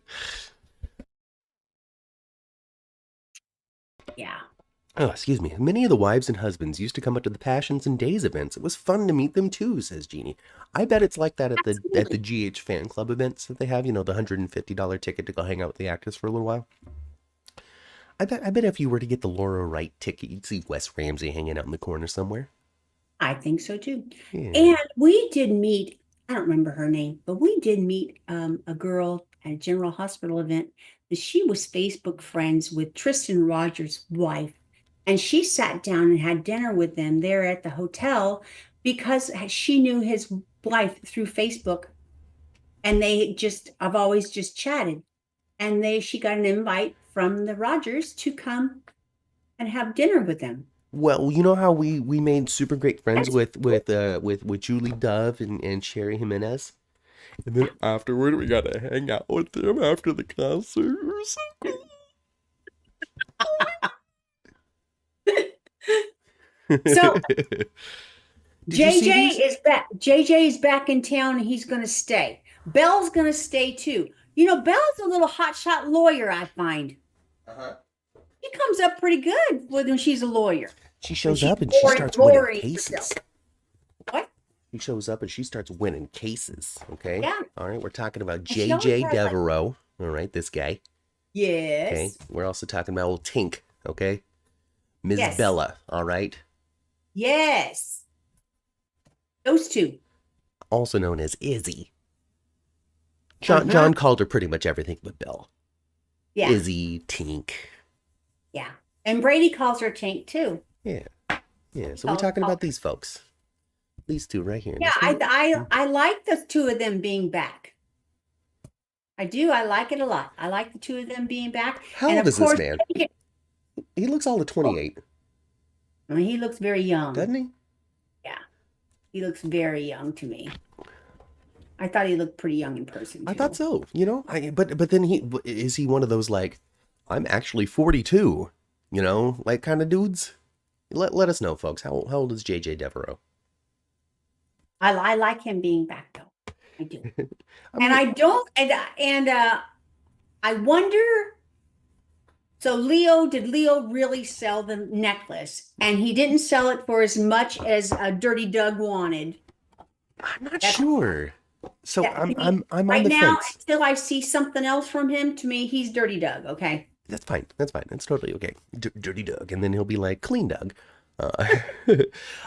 Yeah. Oh, excuse me. Many of the wives and husbands used to come up to the Passions and Days events. It was fun to meet them too, says Jeannie. I bet it's like that at the GH fan club events that they have, the $150 ticket to go hang out with the actors for a little while. I bet if you were to get the Laura Wright ticket, you'd see Wes Ramsey hanging out in the corner somewhere. I think so too. Yeah. And we did meet, I don't remember her name, but we did meet a girl at a General Hospital event that she was Facebook friends with Tristan Rogers' wife. And she sat down and had dinner with them there at the hotel because she knew his wife through Facebook. And I've always just chatted. And she got an invite from the Rogers to come and have dinner with them. Well, you know how we made super great friends with Julie Dove and Sherry Jimenez? And then afterward, we got to hang out with them after the concert. It was so cool. So JJ is back. JJ is back in town and he's going to stay. Belle's going to stay too. Belle's a little hotshot lawyer, I find. Uh-huh. She comes up pretty good when she's a lawyer. She shows up and she starts winning cases. What? She shows up and she starts winning cases. Okay. Yeah. All right. We're talking about JJ Devereaux. All right. This guy. Yes. Okay. We're also talking about old Tink. Okay. Ms. Yes. Bella. All right. Yes. Those two. Also known as Izzy. John called her pretty much everything but Belle. Yeah. Izzy, Tink. Yeah. And Brady calls her Tink too. Yeah. Yeah. So we're talking about these folks. These two right here. Yeah, I like the two of them being back. I do. I like it a lot. I like the two of them being back. How old is this man? He looks all of 28. I mean, he looks very young. Doesn't he? Yeah. He looks very young to me. I thought he looked pretty young in person, too. I thought so. But then is he one of those I'm actually 42, kind of dudes? Let us know, folks. How old is JJ Devereaux? I like him being back though. I do. And I don't I wonder, so did Leo really sell the necklace? And he didn't sell it for as much as Dirty Doug wanted. I'm not sure. So That, I'm to me, I'm on right the now, fence. until I see something else from him, to me, he's Dirty Doug. Okay. That's fine. That's fine. That's totally okay. Dirty Doug, and then he'll be like Clean Doug.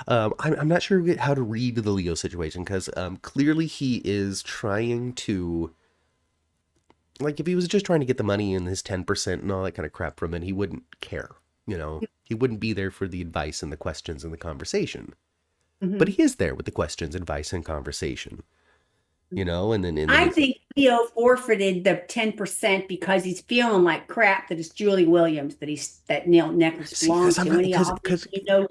Uh, I'm not sure how to read the Leo situation because clearly he is trying to, like, if he was just trying to get the money and his 10% and all that kind of crap from it, he wouldn't care. You know, he wouldn't be there for the advice and the questions and the conversation. But Mhm. he is there with the questions, advice, and conversation. You know, and then I he's think Leo forfeited the 10% because he's feeling like crap that it's Julie Williams that nail necklace see because belonged I'm to, not and he because obviously knows.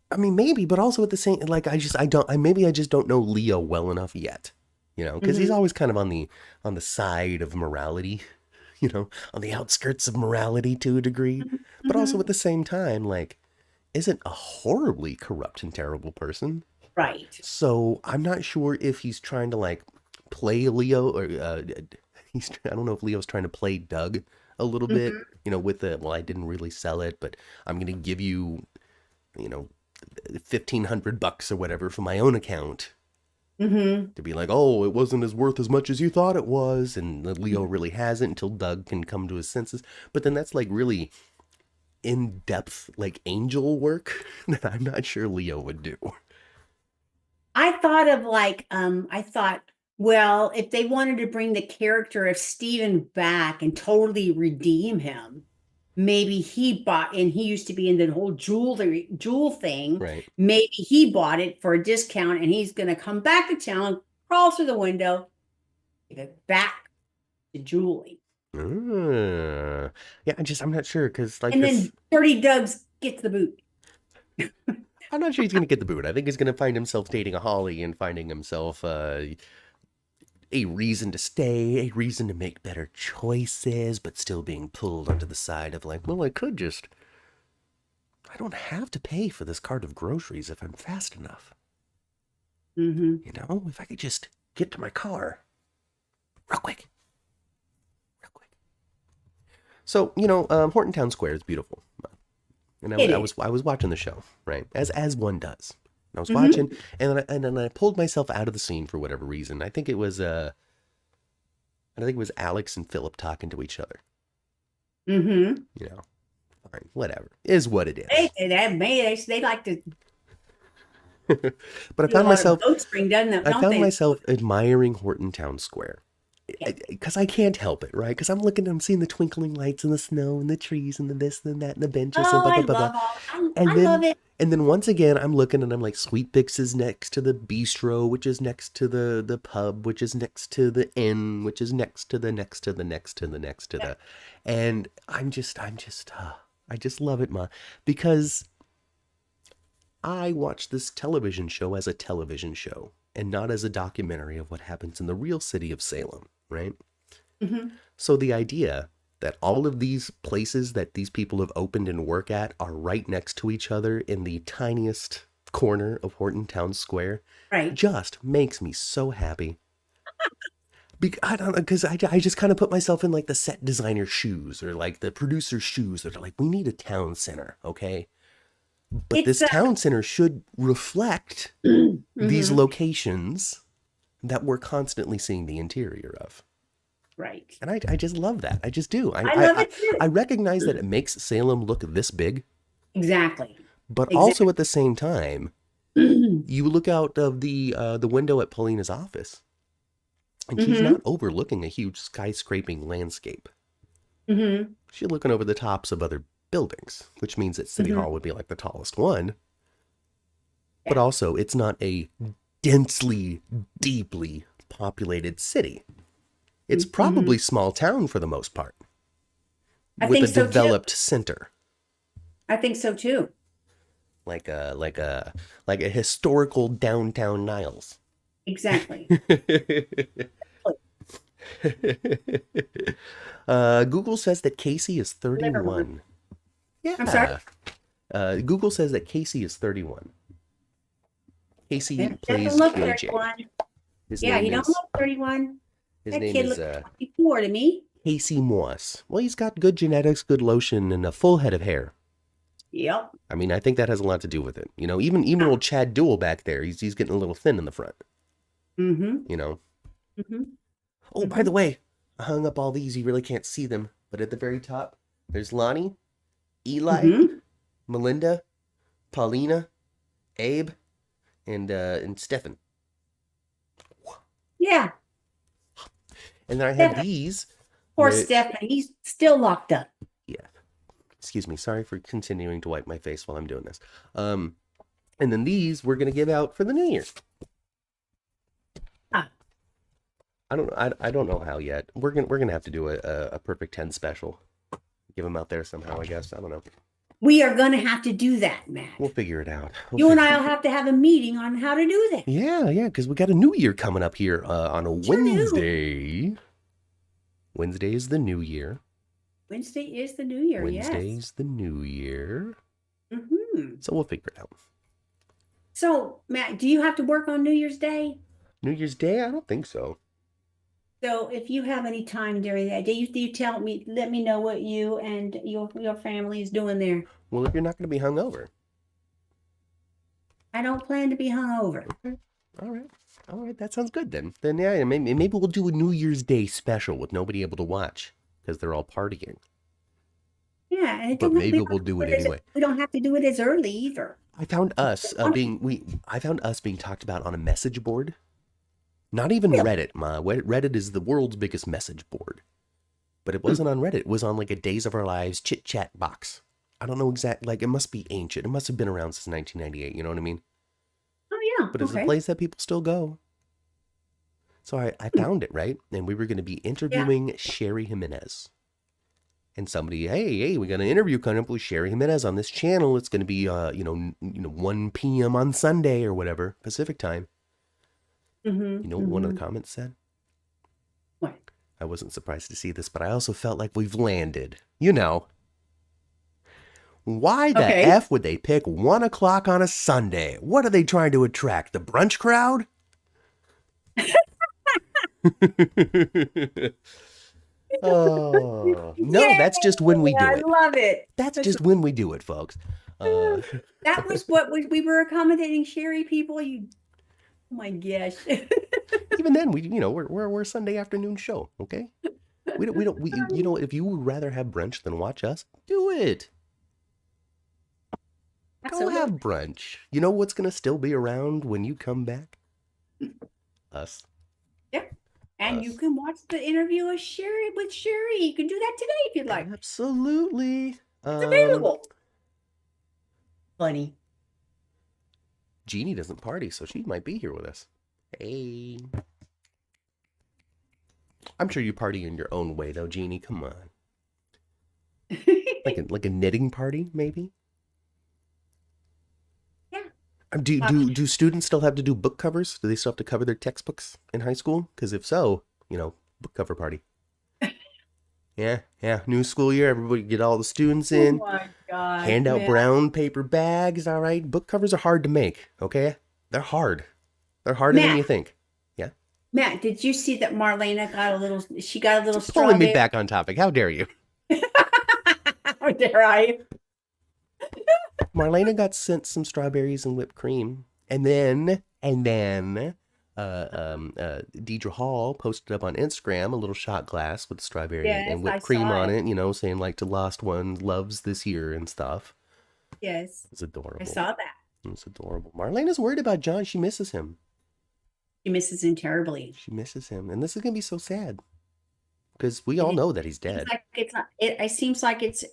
I mean, maybe, but also at the same, like, I don't, maybe I just don't know Leo well enough yet, you know, because he's Mhm. always kind of on the side of morality, you know, on the outskirts of morality to a degree, Mhm. but also at Mhm. the same time, like, isn't a horribly corrupt and terrible person. Right. So I'm not sure if he's trying to like play Leo or I don't know if Leo's trying to play Doug a little bit, Mhm. you know, with the, well, I didn't really sell it, but I'm going to give you, you know, $1,500 or whatever from my own account Mhm. to be like, oh, it wasn't as worth as much as you thought it was, and Leo Mhm. really hasn't until Doug can come to his senses. But then that's like really in-depth, like angel work that I'm not sure Leo would do. I thought of like, I thought, well, if they wanted to bring the character of Steven back and totally redeem him, maybe he bought, and he used to be in the whole jewel thing. Right. Maybe he bought it for a discount and he's going to come back to town, crawl through the window, give it back to Julie. Yeah, I'm not sure because like And this, then Dirty Doug's gets the boot. I'm not sure he's gonna get the boot. I think he's gonna find himself dating a Holly and finding himself a reason to stay, a reason to make better choices, but still being pulled onto the side of like, well, I don't have to pay for this cart of groceries if I'm fast enough. Mm-hmm. You know, if I could just get to my car real quick, real quick. So, you know, Horton Town Square is beautiful. And It I is. was watching the show, right? As one does. And I was Mm-hmm. watching, and then I pulled myself out of the scene for whatever reason. I think it was Alex and Philip talking to each other. Mm-hmm. You know, fine, whatever. Is what it is. They like to But do a lot of boat spring, I don't found they? myself admiring Horton Town Square. Yeah. Because I can't help it, right? Because I'm seeing the twinkling lights and the snow and the trees and the this and that and the benches and Oh, blah I blah blah blah. love all. And I love then it. and then once again I'm looking and I'm like Sweet Bix is next to the bistro, which is next to the pub, which is next to the inn, which is next to the next to the next to the next to the, and I just love it, ma, because I watch this television show as a television show and not as a documentary of what happens in the real city of Salem, right? Mm-hmm. So the idea that all of these places that these people have opened and work at are right next to each other in the tiniest corner of Horton Town Square Right. just makes me so happy. I don't know, because I just kind of put myself in like the set designer shoes or like the producer's shoes that are like, we need a town center, okay? But It's this town center should reflect these mm-hmm. locations that we're constantly seeing the interior of. Right. And I just love that. I just do. I love it too. I recognize that it makes Salem look this big, Exactly. but Exactly. also at the same time, you look out of the window at Paulina's office, and she's Mm-hmm. not overlooking a huge skyscraping landscape. Mm-hmm. She's looking over the tops of other buildings, which means that City Mm-hmm. Hall would be like the tallest one. Yeah. But also, it's not a densely, deeply populated city. It's probably small town for the most part, I with think a so too. developed center, I think so too. like a historical downtown Niles. Exactly. Google says that Casey is 31. Yeah. I'm sorry? Google says that Casey is 31. Casey It plays doesn't look JJ. 31. His Yeah, name he is, don't look 31. his That name kid is looks 24 to me. Casey Moss. Well, he's got good genetics, good lotion, and a full head of hair. Yep. I mean, I think that has a lot to do with it. You know, even old Chad Duell back there, he's getting a little thin in the front. Mm-hmm. you know. Mm-hmm. Oh, by the way, I hung up all these. You really can't see them, but at the very top, there's Lonnie, Eli, Mm-hmm. Melinda, Paulina, Abe, and Stefan. Yeah. And then I have Stefan. these, Poor which, Stefan. He's still locked up. yeah. Excuse me. Sorry for continuing to wipe my face while I'm doing this. And then these we're gonna give out for the New Year. Ah. I don't know how yet. We're gonna have to do a Perfect 10 special. Give them out there somehow, I guess. I don't know. We are going to have to do that, Matt. We'll figure it out. You and I will have to have a meeting on how to do that. Yeah, because we got a New Year coming up here on a Sure do. Wednesday. Wednesday is the New Year. Wednesday is the New Year, Wednesday's the New Year. Mm-hmm. So we'll figure it out. So, Matt, do you have to work on New Year's Day? New Year's Day? I don't think so. So, if you have any time during that day, you tell me, let me know what you and your family is doing there. Well, if you're not going to be hungover. I don't plan to be hungover. Okay. All right. That sounds good then. Then yeah, maybe we'll do a New Year's Day special with nobody able to watch because they're all partying. Yeah, and But maybe we'll do it anyway. We don't have to do it as early either. I found us being talked about on a message board. Not even Reddit. Reddit is the world's biggest message board. But it wasn't on Reddit. It was on like a Days of Our Lives chit chat box. I don't know exactly. Like, it must be ancient. It must have been around since 1998. You know what I mean? Oh, yeah. But it's a place that people still go. So I found it, right? And we were going to be interviewing Sherry Jimenez. And somebody, hey, we got an interview coming up with Sherry Jimenez on this channel. It's going to be, 1 p.m. on Sunday or whatever, Pacific time. Mm-hmm, You know what one of the comments said? What? I wasn't surprised to see this, but I also felt like we've landed. You know. Why the F would they pick 1 o'clock on a Sunday? What are they trying to attract? The brunch crowd? Oh, no, that's just when we do it. I love it. That's just when we do it, folks. That was what we were accommodating Sherry people. Oh my gosh. Even then, we're a Sunday afternoon show, okay? We don't, if you would rather have brunch than watch us, do it. Go have brunch. You know what's going to still be around when you come back? Us. Yeah. And you can watch the interview with Sherry. You can do that today if you'd like. Absolutely. It's available. Funny. Jeannie doesn't party, so she might be here with us. Hey. I'm sure you party in your own way, though, Jeannie. Come on. like a knitting party, maybe? Yeah. Do students still have to do book covers? Do they still have to cover their textbooks in high school? Because if so, book cover party. Yeah. New school year, everybody get all the students in. Oh my God. Hand out brown paper bags, all right? Book covers are hard to make, okay? They're hard. They're harder than you think. Yeah. Matt, did you see that Marlena got a little strawberry? Pulling me back on topic. How dare you? How dare I? Marlena got sent some strawberries and whipped cream. And then Deidre Hall posted up on Instagram a little shot glass with strawberry and whipped cream on it, saying like to lost ones loves this year and stuff. Yes. It's adorable. I saw that. It's adorable. Marlena's worried about John. She misses him. She misses him terribly. She misses him. And this is going to be so sad. Because we all know that he's dead. It seems like it's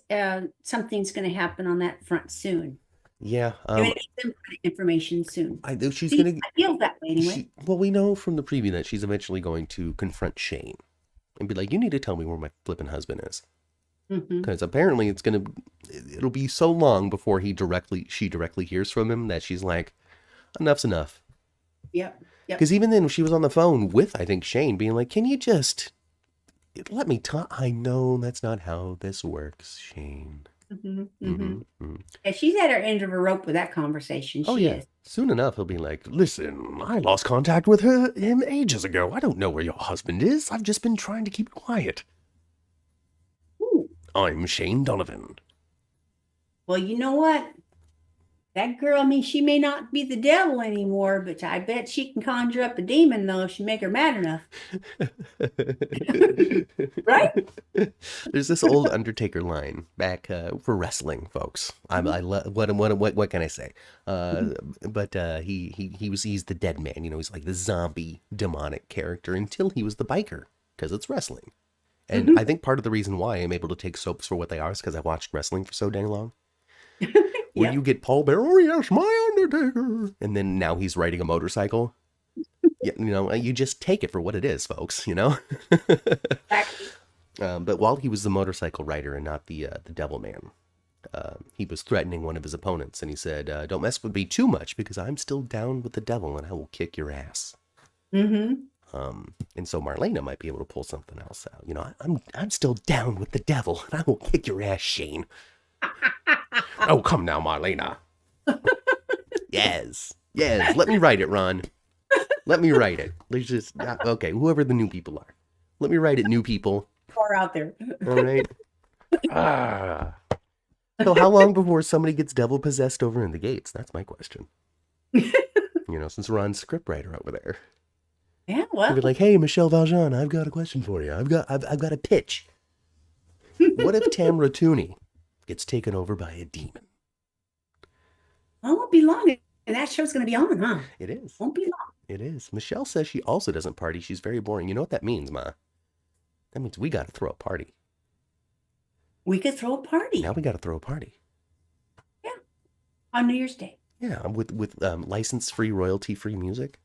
something's going to happen on that front soon. Yeah. You're going to get some information soon. I feel that way anyway. Well, we know from the preview that she's eventually going to confront Shane and be like, you need to tell me where my flippin' husband is. Because apparently it'll be so long before she directly hears from him that she's like, enough's enough. Yep. Because even then she was on the phone with, I think, Shane being like, can you just let me talk? I know that's not how this works, Shane. Yeah, she's at her end of her rope with that conversation. She is. Soon enough, he'll be like, listen, I lost contact with him ages ago. I don't know where your husband is. I've just been trying to keep quiet. Ooh. I'm Shane Donovan. Well, you know what? that girl, I mean, she may not be the devil anymore, but I bet she can conjure up a demon, though, if she make her mad enough. Right? There's this old Undertaker line back for wrestling, folks. I love what can I say? But he's the dead man. You know, he's like the zombie demonic character until he was the biker because it's wrestling. And I think part of the reason why I'm able to take soaps for what they are is because I watched wrestling for so dang long. Where you get Paul Bear, oh yes, my Undertaker, and then now he's riding a motorcycle. Yeah, you know, you just take it for what it is, folks. You know. Exactly. But while he was the motorcycle rider and not the devil man, he was threatening one of his opponents, and he said, "Don't mess with me too much because I'm still down with the devil, and I will kick your ass." Mm-hmm. And so Marlena might be able to pull something else out. You know, I'm still down with the devil, and I will kick your ass, Shane. Oh, come now, Marlena. Yes. Let me write it, Ron. Let me write it. Let's just okay. Whoever the new people are, let me write it. New people. Far out there. All right. So how long before somebody gets devil possessed over in the gates? That's my question. You know, since Ron's scriptwriter over there. Yeah, well. He'd be like, "Hey, Michelle Valjean, I've got a question for you. I've got a pitch. What if Tamra Tooney gets taken over by a demon?" Well, it won't be long. And that show's going to be on, huh? It is. Won't be long. It is. Michelle says she also doesn't party. She's very boring. You know what that means, Ma? That means we got to throw a party. We could throw a party. Now we got to throw a party. Yeah. On New Year's Day. Yeah, with license-free, royalty-free music.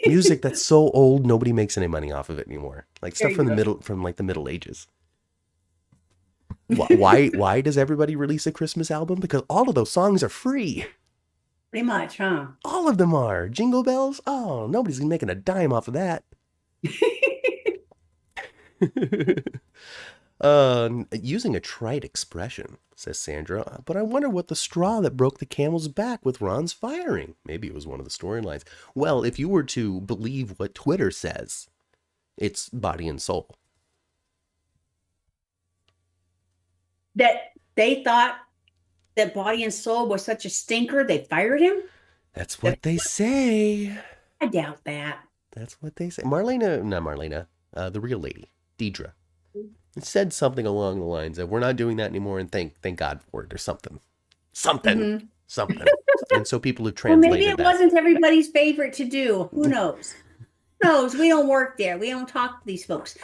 Music that's so old nobody makes any money off of it anymore. Like stuff from the Middle Ages. Why does everybody release a Christmas album? Because all of those songs are free. Pretty much, huh? All of them are. Jingle bells? Oh, nobody's making a dime off of that. Using a trite expression, says Sandra, but I wonder what the straw that broke the camel's back with Ron's firing. Maybe it was one of the storylines. Well, if you were to believe what Twitter says, it's body and soul. That they thought that Body and Soul was such a stinker, they fired him? That's what they say. I doubt that. That's what they say. The real lady, Deidre, said something along the lines of, "We're not doing that anymore, and thank God for it," or something. Something. And so people have translated Well, maybe it wasn't everybody's favorite to do. Who knows? Who knows? We don't work there. We don't talk to these folks.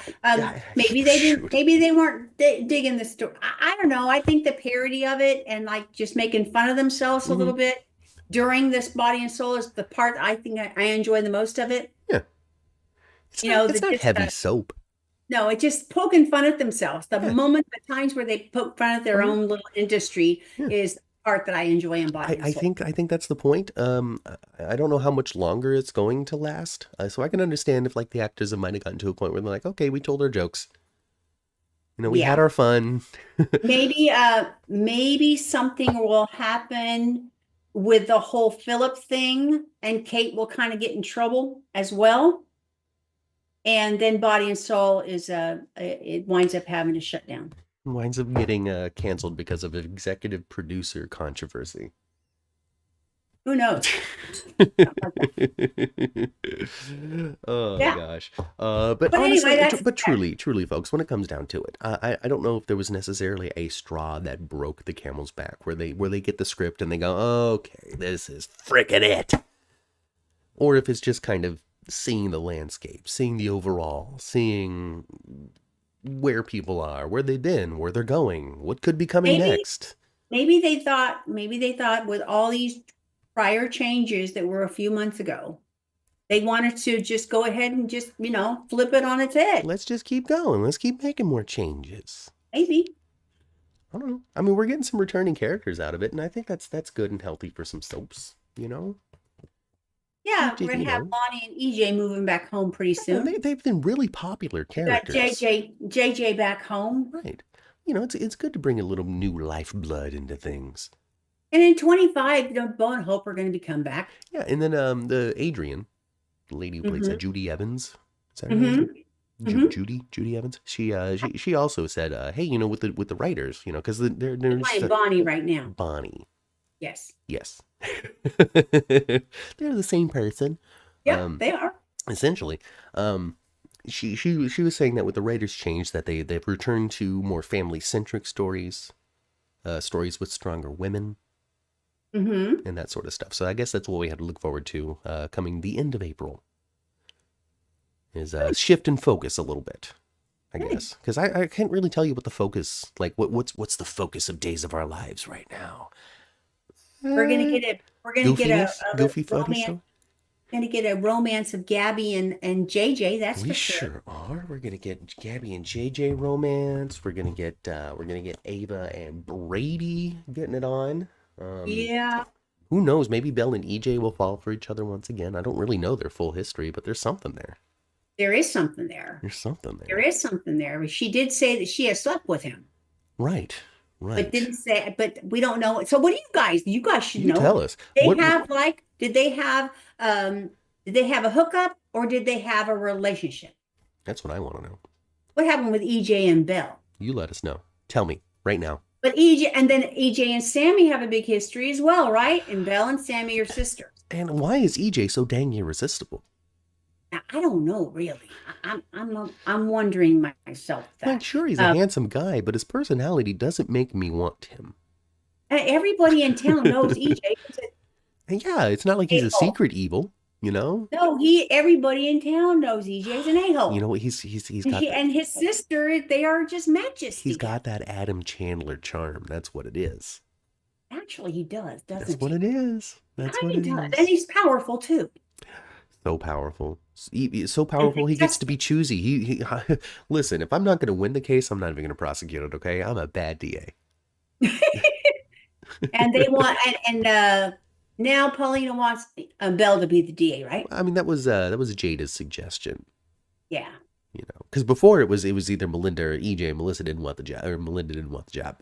Maybe they didn't. Maybe they weren't digging the story. I don't know. I think the parody of it and like just making fun of themselves a little bit during this Body and Soul is the part I think I enjoy the most of it. Yeah. It's not heavy soap. No, it's just poking fun at themselves. The times where they poke fun at their own little industry is the part that I enjoy in Body and Soul. I think that's the point. I don't know how much longer it's going to last. So I can understand if like the actors might have gotten to a point where they're like, okay, we told our jokes. You know, we had our fun. Maybe something will happen with the whole Philip thing, and Kate will kind of get in trouble as well. And then Body and Soul is it winds up having to shut down. Winds up getting canceled because of an executive producer controversy. Who knows? Gosh. But honestly, anyway, but truly, folks, when it comes down to it, I don't know if there was necessarily a straw that broke the camel's back, where they get the script and they go, okay, this is frickin' it. Or if it's just kind of seeing the landscape, seeing the overall, seeing where people are, where they've been, where they're going, what could be coming next. Maybe they thought with all these prior changes that were a few months ago, they wanted to just go ahead and just, flip it on its head. Let's just keep going. Let's keep making more changes. Maybe. I don't know. I mean, we're getting some returning characters out of it, and I think that's good and healthy for some soaps, Yeah, we're going to have Bonnie and EJ moving back home pretty soon. They've been really popular characters. We got JJ back home. Right. It's good to bring a little new lifeblood into things. And in 25, Bo and Hope are going to come back. Yeah, and then the Adrian, the lady who plays Judy Evans. Is that her name? Judy Evans. She also said, hey, with the writers, because they're playing Bonnie right now. Bonnie. Yes. Yes. They're the same person. Yeah, they are. Essentially. She was saying that with the writers' change, that they've returned to more family-centric stories, stories with stronger women, Mm-hmm. and that sort of stuff. So I guess that's what we have to look forward to coming the end of April. Is shift in focus a little bit, I guess, because I can't really tell you what the focus, like what's the focus of Days of Our Lives right now. We're gonna get Goofiness, a goofy funny romance. stuff. Gonna get a romance of Gabby and JJ. That's We for sure. sure are. We're gonna get Gabby and JJ romance. We're gonna get Ava and Brady getting it on. Yeah, Who knows? Maybe Belle and EJ will fall for each other once again. I don't really know their full history, but there's something there. there is something there. There's something there. There is something there. She did say that she has slept with him, Right. Right. but didn't say. But we don't know. So what do you guys? You guys should You know. tell us. They What- have like, did they have a hookup or did they have a relationship? That's what I want to know. What happened with EJ and Belle? You let us know. Tell me right now. But EJ and Sammy have a big history as well, right? And Belle and Sammy are sisters. And why is EJ so dang irresistible? Now, I don't know really. I'm wondering myself that. Like, sure, he's a handsome guy, but his personality doesn't make me want him. Everybody in town knows EJ. And yeah, it's not like he's a A-hole. secret evil, you know? No, everybody in town knows EJ's an a-hole. You know what? He's got And his sister, they are just matches. he's together. got that Adam Chandler charm. That's what it is. Actually, he does, doesn't That's what he? it is. That's what He it does. is. And he's powerful too. So powerful. So powerful, he gets to be choosy. He listen, if I'm not going to win the case, I'm not even going to prosecute it, okay? I'm a bad DA. And they want and now Paulina wants Belle to be the DA, right? I mean, that was Jada's suggestion, Yeah. you know, because before it was either Melinda or EJ. Melissa didn't want the job, or Melinda didn't want the job.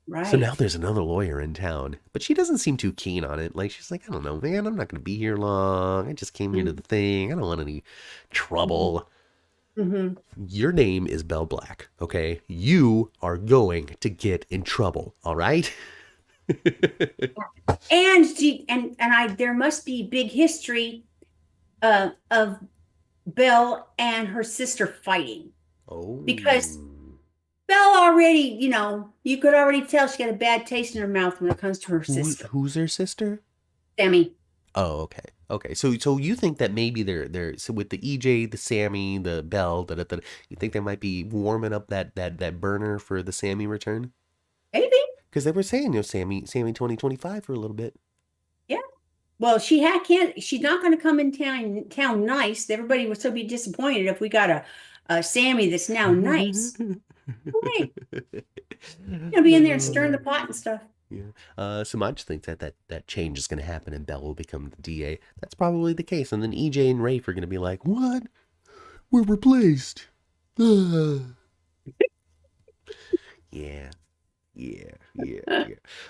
Right. So now there's another lawyer in town, but she doesn't seem too keen on it. Like, she's like, I don't know, man, I'm not going to be here long. I just came here to the thing. I don't want any trouble. Mm-hmm. Your name is Belle Black, okay? You are going to get in trouble, all right? And there must be big history of Belle and her sister fighting. Oh. Because Belle already, you could already tell she got a bad taste in her mouth when it comes to her sister, Who's her sister? Sammy. Oh, okay. Okay. So you think that maybe they're so with the EJ, the Sammy, the Belle, you think they might be warming up that burner for the Sammy return? Maybe. Because they were saying, Sammy 2025 for a little bit. Yeah. Well, she's not going to come in town nice. Everybody would so be disappointed if we got a Sammy that's now nice. Wait. Gonna be in there and stirring the pot and stuff. Yeah. So I just think that change is going to happen and Belle will become the DA. That's probably the case. And then EJ and Rafe are going to be like, what? We're replaced. Yeah.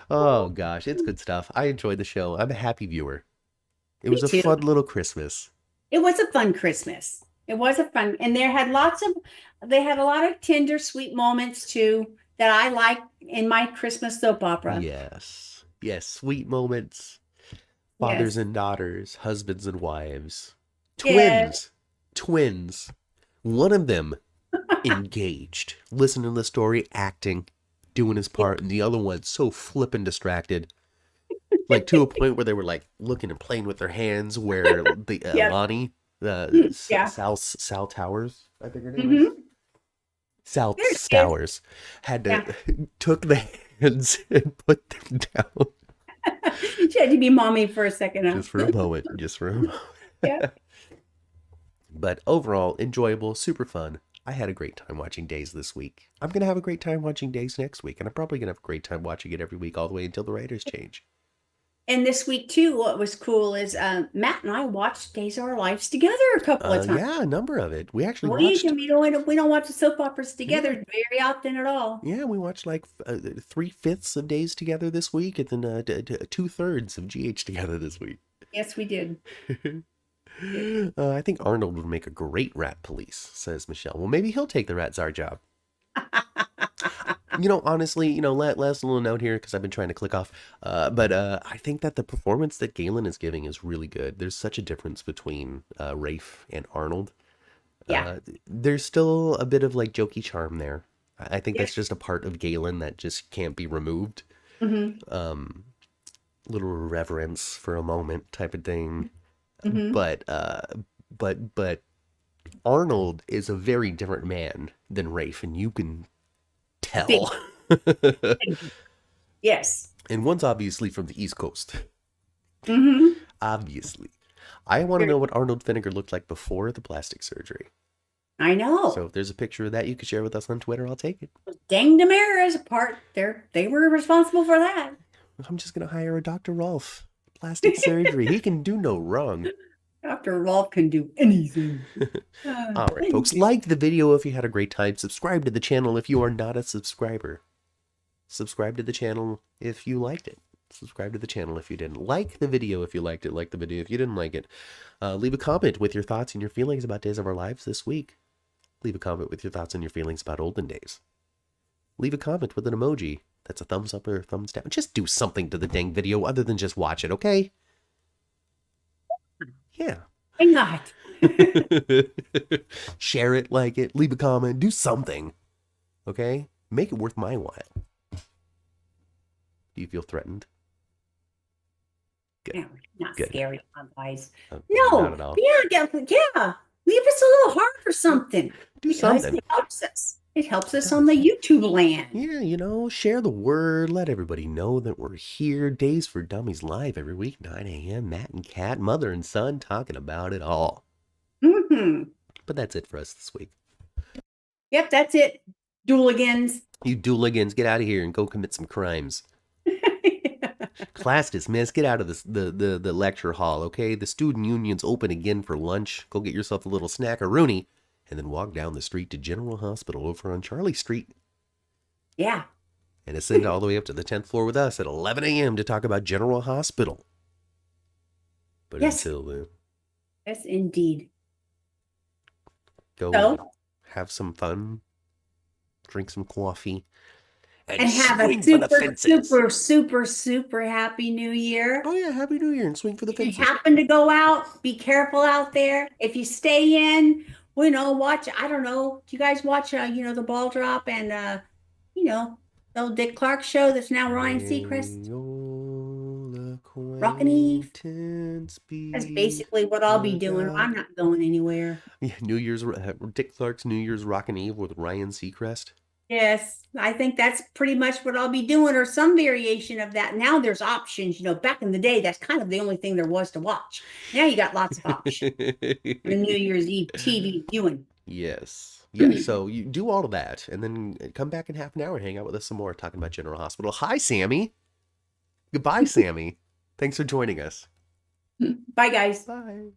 Oh, gosh. It's good stuff. I enjoyed the show. I'm a happy viewer. It was a fun little Christmas. It was a fun Christmas. It was a fun, and they had a lot of tender, sweet moments too that I like in my Christmas soap opera. Yes. Sweet moments. Fathers and daughters, husbands and wives. Twins. One of them engaged, listening to the story, acting, doing his part, and the other one so flippin' distracted. Like to a point where they were like looking and playing with their hands, where the Lonnie, Sal Towers, I think her name is. Sal Stowers had took the hands and put them down. She had to be mommy for a second. Just for a moment. Yeah. But overall, enjoyable, super fun. I had a great time watching Days this week. I'm going to have a great time watching Days next week. And I'm probably going to have a great time watching it every week all the way until the writers change. And this week, too, what was cool is Matt and I watched Days of Our Lives together a couple of times. Yeah, a number of it. We actually watched. watched... We don't watch the soap operas together very often at all. Yeah, we watched like 3/5 of Days together this week, and then 2/3 of GH together this week. Yes, we did. I think Arnold would make a great rat police, says Michelle. Well, maybe he'll take the Rat Czar job. Honestly, last little note here because I've been trying to click off. But I think that the performance that Galen is giving is really good. There's such a difference between Rafe and Arnold. Yeah. There's still a bit of like jokey charm there. I think Yeah. that's just a part of Galen that just can't be removed. Mm-hmm. Little reverence for a moment type of thing. Mm-hmm. But Arnold is a very different man than Rafe, and you can tell. Yes. And one's obviously from the East Coast. Mm-hmm. Obviously. I want to know what Arnold Finnegar looked like before the plastic surgery. I know. So if there's a picture of that you could share with us on Twitter, I'll take it. Dang Demara's part. They were responsible for that. I'm just going to hire a Dr. Rolf. Plastic surgery. He can do no wrong. Dr. Rolf can do anything. All right, folks. Like the video if you had a great time. Subscribe to the channel if you are not a subscriber. Subscribe to the channel if you liked it. Subscribe to the channel if you didn't. Like the video if you liked it. Like the video if you didn't like it. Leave a comment with your thoughts and your feelings about Days of Our Lives this week. Leave a comment with your thoughts and your feelings about olden days. Leave a comment with an emoji that's a thumbs up or a thumbs down. Just do something to the dang video other than just watch it, okay? Yeah. Why not? Share it, like it, leave a comment, do something. Okay? Make it worth my while. Do you feel threatened? Good. No, not Good. scary, guys. Not No. at all. Yeah. Leave us a little heart or something. Do Because something. it helps us. It helps us on the YouTube land. Yeah, share the word. Let everybody know that we're here. Days for Dummies live every week, 9 a.m. Matt and Kat, mother and son, talking about it all. Mm-hmm. But that's it for us this week. Yep, that's it. Dooligans. You dooligans, get out of here and go commit some crimes. Class dismissed. Get out of the lecture hall, okay? The student union's open again for lunch. Go get yourself a little snack-a-rooney and then walk down the street to General Hospital over on Charlie Street. Yeah. And ascend all the way up to the 10th floor with us at 11 a.m. to talk about General Hospital. But Yes. until then, Yes, indeed. go So, have some fun, drink some coffee, and have a swing for the fences. super happy new year. Oh yeah, Happy New Year and swing for the If you fences. happen to go out, be careful out there. If you stay in, watch, I don't know. Do you guys watch, the ball drop and, the old Dick Clark show that's now Ryan Seacrest? Rockin' Eve. That's basically what I'll be doing. I'm not going anywhere. Yeah, Dick Clark's New Year's Rockin' Eve with Ryan Seacrest. Yes, I think that's pretty much what I'll be doing, or some variation of that. Now there's options. Back in the day, that's kind of the only thing there was to watch. Now you got lots of options. The New Year's Eve TV viewing. Yes. Yeah, so you do all of that, and then come back in half an hour and hang out with us some more, talking about General Hospital. Hi, Sammy. Goodbye, Sammy. Thanks for joining us. Bye, guys. Bye.